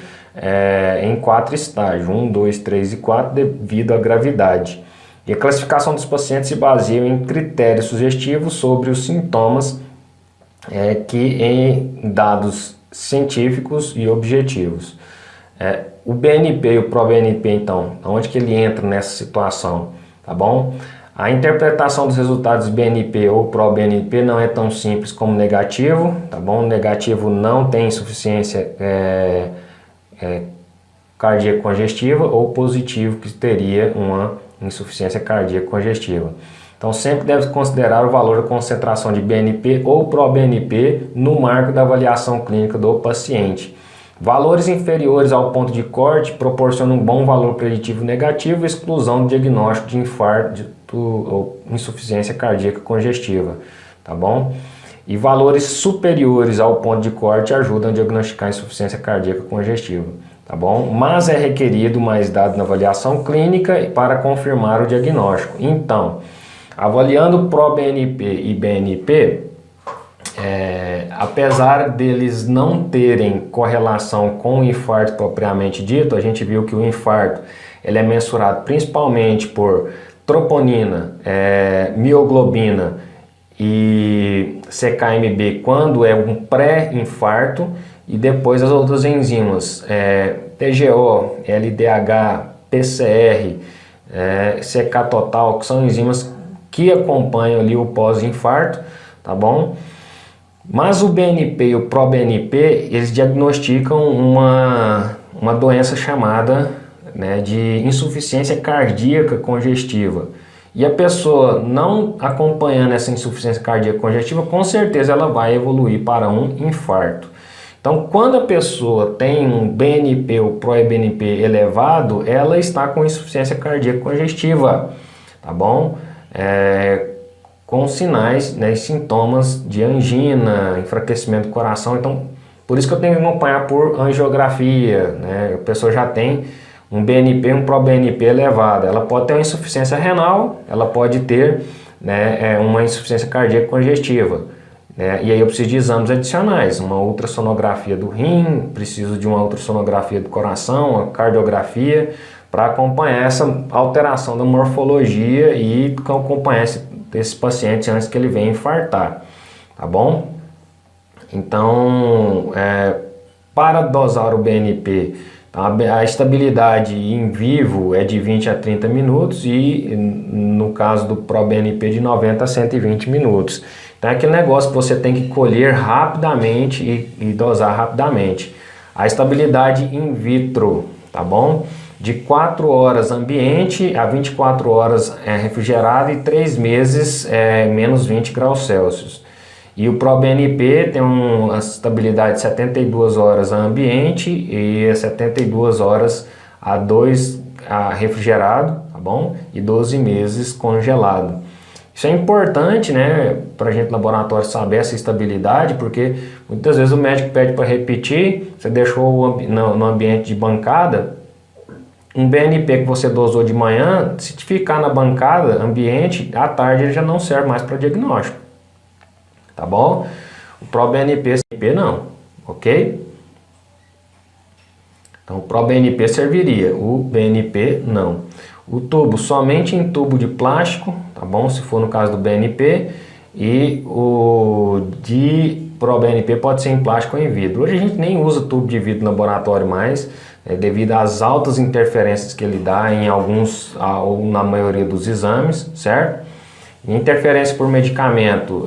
Speaker 2: em 4 estágios, 1, 2, 3 e 4, devido à gravidade. E a classificação dos pacientes se baseia em critérios sugestivos sobre os sintomas em dados científicos e objetivos. O BNP e o ProBNP, então, onde que ele entra nessa situação, tá bom? A interpretação dos resultados BNP ou ProBNP não é tão simples como negativo, tá bom? Negativo não tem insuficiência cardíaca congestiva, ou positivo que teria uma insuficiência cardíaca congestiva. Então sempre deve considerar o valor da concentração de BNP ou ProBNP no marco da avaliação clínica do paciente. Valores inferiores ao ponto de corte proporcionam um bom valor preditivo negativo e exclusão do diagnóstico de infarto ou insuficiência cardíaca congestiva, tá bom? E valores superiores ao ponto de corte ajudam a diagnosticar insuficiência cardíaca congestiva, tá bom? Mas é requerido mais dados na avaliação clínica para confirmar o diagnóstico. Então, avaliando ProBNP e BNP, apesar deles não terem correlação com o infarto propriamente dito, a gente viu que o infarto ele é mensurado principalmente por troponina, mioglobina e CKMB quando é um pré-infarto, e depois as outras enzimas, TGO, LDH, PCR, CK total, que são enzimas que acompanham ali o pós-infarto, tá bom? Mas o BNP e o ProBNP, eles diagnosticam uma doença chamada, né, de insuficiência cardíaca congestiva. E a pessoa não acompanhando essa insuficiência cardíaca congestiva, com certeza ela vai evoluir para um infarto. Então, quando a pessoa tem um BNP ou ProBNP elevado, ela está com insuficiência cardíaca congestiva, tá bom? Com sinais, né, e sintomas de angina, enfraquecimento do coração. Então, por isso que eu tenho que acompanhar por angiografia, né? A pessoa já tem um BNP, um ProBNP elevado. Ela pode ter uma insuficiência renal, ela pode ter, né, uma insuficiência cardíaca congestiva, né? E aí eu preciso de exames adicionais, uma ultrassonografia do rim, preciso de uma ultrassonografia do coração, uma cardiografia, para acompanhar essa alteração da morfologia e acompanhar esse paciente antes que ele venha infartar, tá bom? Então, para dosar o BNP, a estabilidade em vivo é de 20 a 30 minutos e no caso do ProBNP de 90 a 120 minutos. Então é aquele negócio que você tem que colher rapidamente e dosar rapidamente. A estabilidade in vitro, tá bom? De 4 horas ambiente a 24 horas refrigerado e 3 meses menos 20 graus Celsius. E o ProBNP tem uma estabilidade de 72 horas a ambiente e 72 horas a refrigerado, tá bom? E 12 meses congelado. Isso é importante, né, para a gente no laboratório saber essa estabilidade, porque muitas vezes o médico pede para repetir, você deixou no ambiente de bancada, um BNP que você dosou de manhã, se ficar na bancada, ambiente, à tarde ele já não serve mais para diagnóstico, tá bom? O ProBNP não, ok? Então o ProBNP serviria, o BNP não. O tubo, somente em tubo de plástico, tá bom? Se for no caso do BNP, e o de ProBNP pode ser em plástico ou em vidro. Hoje a gente nem usa tubo de vidro no laboratório mais, devido às altas interferências que ele dá em alguns, ou na maioria dos exames, certo? Interferência por medicamento,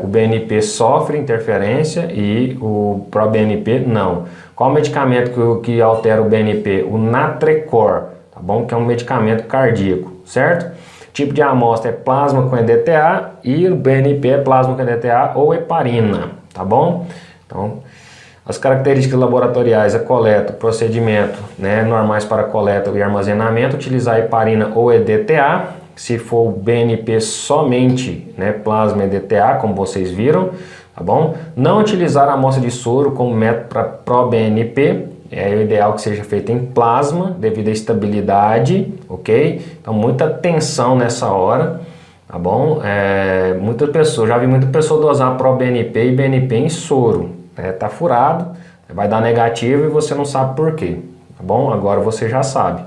Speaker 2: o BNP sofre interferência e o ProBNP não. Qual medicamento que altera o BNP? O Natrecor, tá bom? Que é um medicamento cardíaco, certo? Tipo de amostra é plasma com EDTA e o BNP é plasma com EDTA ou heparina, tá bom? Então, as características laboratoriais, a coleta, o procedimento, né, normais para coleta e armazenamento, utilizar heparina ou EDTA. Se for o BNP somente, né, plasma EDTA, como vocês viram, tá bom? Não utilizar a amostra de soro como método para ProBNP, é o ideal que seja feito em plasma, devido à estabilidade, ok? Então, muita atenção nessa hora, tá bom? Muitas pessoas, já vi muita pessoa dosar ProBNP e BNP em soro, tá furado, vai dar negativo e você não sabe por quê, tá bom? Agora você já sabe.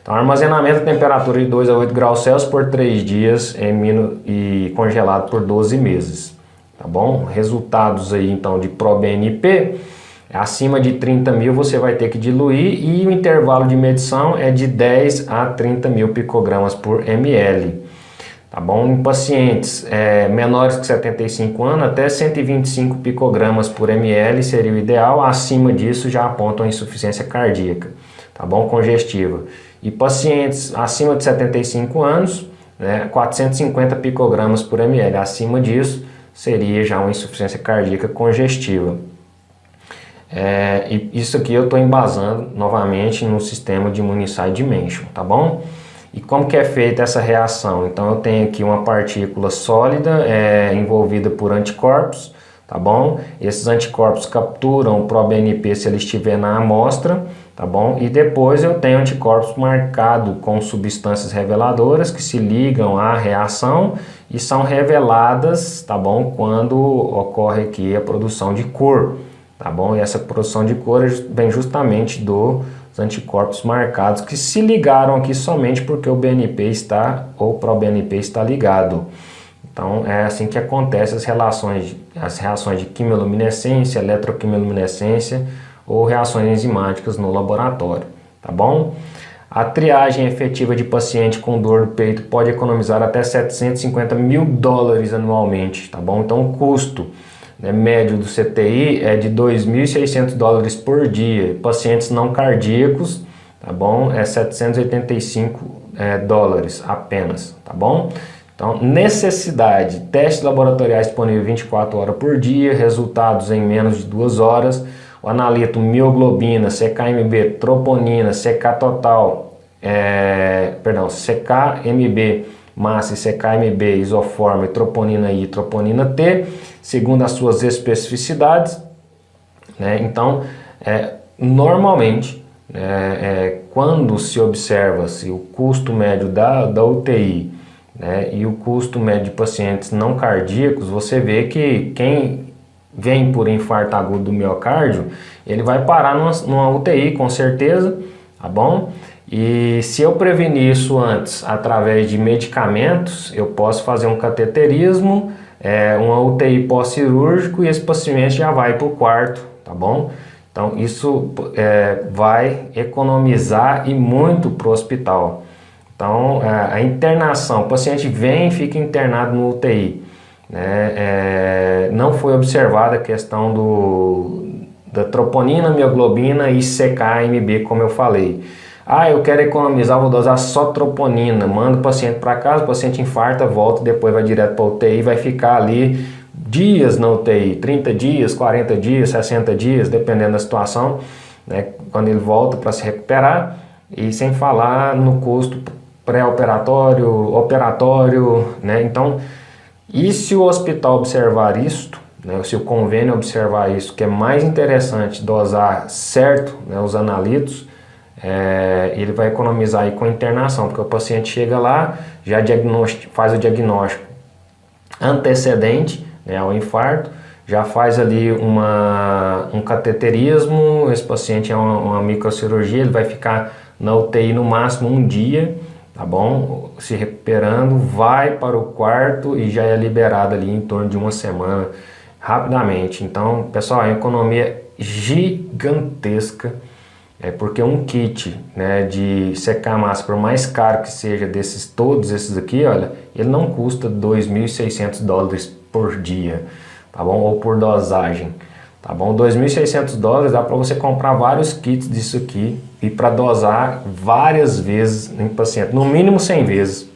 Speaker 2: Então, armazenamento a temperatura de 2 a 8 graus Celsius por 3 dias e congelado por 12 meses, tá bom? Resultados aí, então, de ProBNP, acima de 30 mil você vai ter que diluir e o intervalo de medição é de 10 a 30 mil picogramas por ml, tá bom? Em pacientes menores que 75 anos, até 125 picogramas por ml seria o ideal, acima disso já apontam a insuficiência cardíaca, tá bom? Congestiva. E pacientes acima de 75 anos, né, 450 picogramas por ml. Acima disso, seria já uma insuficiência cardíaca congestiva. E isso aqui eu estou embasando novamente no sistema de Immunisci Dimension, tá bom? E como que é feita essa reação? Então eu tenho aqui uma partícula sólida envolvida por anticorpos, tá bom? Esses anticorpos capturam o ProBNP se ele estiver na amostra, tá bom? E depois eu tenho anticorpos marcados com substâncias reveladoras que se ligam à reação e são reveladas, tá bom? Quando ocorre aqui a produção de cor, tá bom? E essa produção de cor vem justamente dos anticorpos marcados que se ligaram aqui somente porque o BNP está, ou o ProBNP está ligado. Então é assim que acontecem as reações de quimioluminescência, eletroquimioluminescência ou reações enzimáticas no laboratório, tá bom? A triagem efetiva de paciente com dor no peito pode economizar até 750 mil dólares anualmente, tá bom? Então o custo, né, médio do CTI é de 2.600 dólares por dia. Pacientes não cardíacos, tá bom? É 785 dólares apenas, tá bom? Então, necessidade, testes laboratoriais disponíveis 24 horas por dia, resultados em menos de 2 horas, o analito mioglobina, CKMB, troponina, CK total, CKMB, massa e CKMB, isoforme, troponina I, troponina T, segundo as suas especificidades, né? Então, normalmente, quando se observa-se o custo médio da UTI, né, e o custo médio de pacientes não cardíacos, você vê que quem vem por infarto agudo do miocárdio, ele vai parar numa UTI com certeza, tá bom? E se eu prevenir isso antes através de medicamentos, eu posso fazer um cateterismo, uma UTI pós-cirúrgico e esse paciente já vai para o quarto, tá bom? Então isso vai economizar e muito para o hospital. Então a internação, o paciente vem e fica internado no UTI, né? Não foi observada a questão da troponina, mioglobina e CKMB, como eu falei. Eu quero economizar, vou dosar só troponina, mando o paciente para casa, o paciente infarta, volta, depois vai direto para a UTI, vai ficar ali dias na UTI, 30 dias, 40 dias, 60 dias, dependendo da situação, né? Quando ele volta para se recuperar, e sem falar no custo pré-operatório, operatório, né? Então, e se o hospital observar isto, né, se o convênio observar isso, que é mais interessante dosar certo, né, os analitos, ele vai economizar aí com a internação, porque o paciente chega lá, já faz o diagnóstico antecedente, né, ao infarto, já faz ali um cateterismo, esse paciente é uma microcirurgia, ele vai ficar na UTI no máximo um dia, tá bom? Se recuperando, vai para o quarto e já é liberado ali em torno de uma semana, rapidamente. Então, pessoal, é uma economia gigantesca, porque um kit, né, de secar a massa, por mais caro que seja todos esses aqui, olha, ele não custa $2.600 por dia, tá bom? Ou por dosagem, tá bom? $2.600 dá para você comprar vários kits disso aqui e para dosar várias vezes em paciente, no mínimo 100 vezes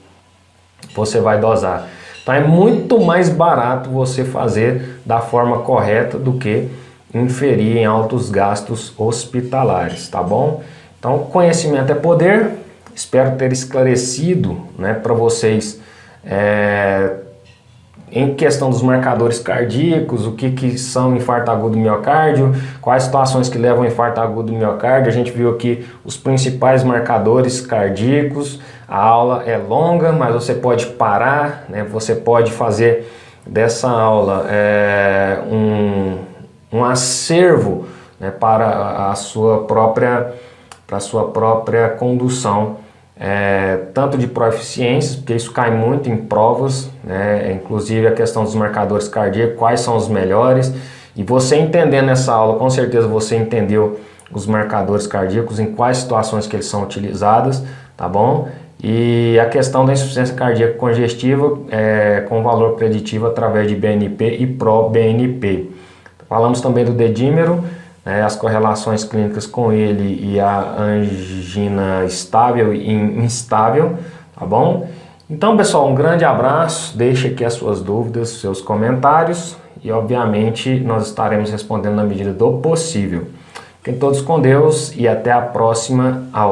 Speaker 2: você vai dosar. Então é muito mais barato você fazer da forma correta do que inferir em altos gastos hospitalares, tá bom? Então, conhecimento é poder. Espero ter esclarecido, né, para vocês em questão dos marcadores cardíacos, o que são infarto agudo do miocárdio, quais situações que levam ao infarto agudo do miocárdio. A gente viu aqui os principais marcadores cardíacos. A aula é longa, mas você pode parar, né? Você pode fazer dessa aula um acervo, né, para a sua própria condução, tanto de proeficiências, porque isso cai muito em provas, né, inclusive a questão dos marcadores cardíacos, quais são os melhores, e você entendendo essa aula, com certeza você entendeu os marcadores cardíacos, em quais situações que eles são utilizados, tá bom? E a questão da insuficiência cardíaca congestiva com valor preditivo através de BNP e pró-BNP. Falamos também do dedímero, né, as correlações clínicas com ele e a angina estável e instável, tá bom? Então, pessoal, um grande abraço, deixe aqui as suas dúvidas, seus comentários e, obviamente, nós estaremos respondendo na medida do possível. Fiquem todos com Deus e até a próxima aula.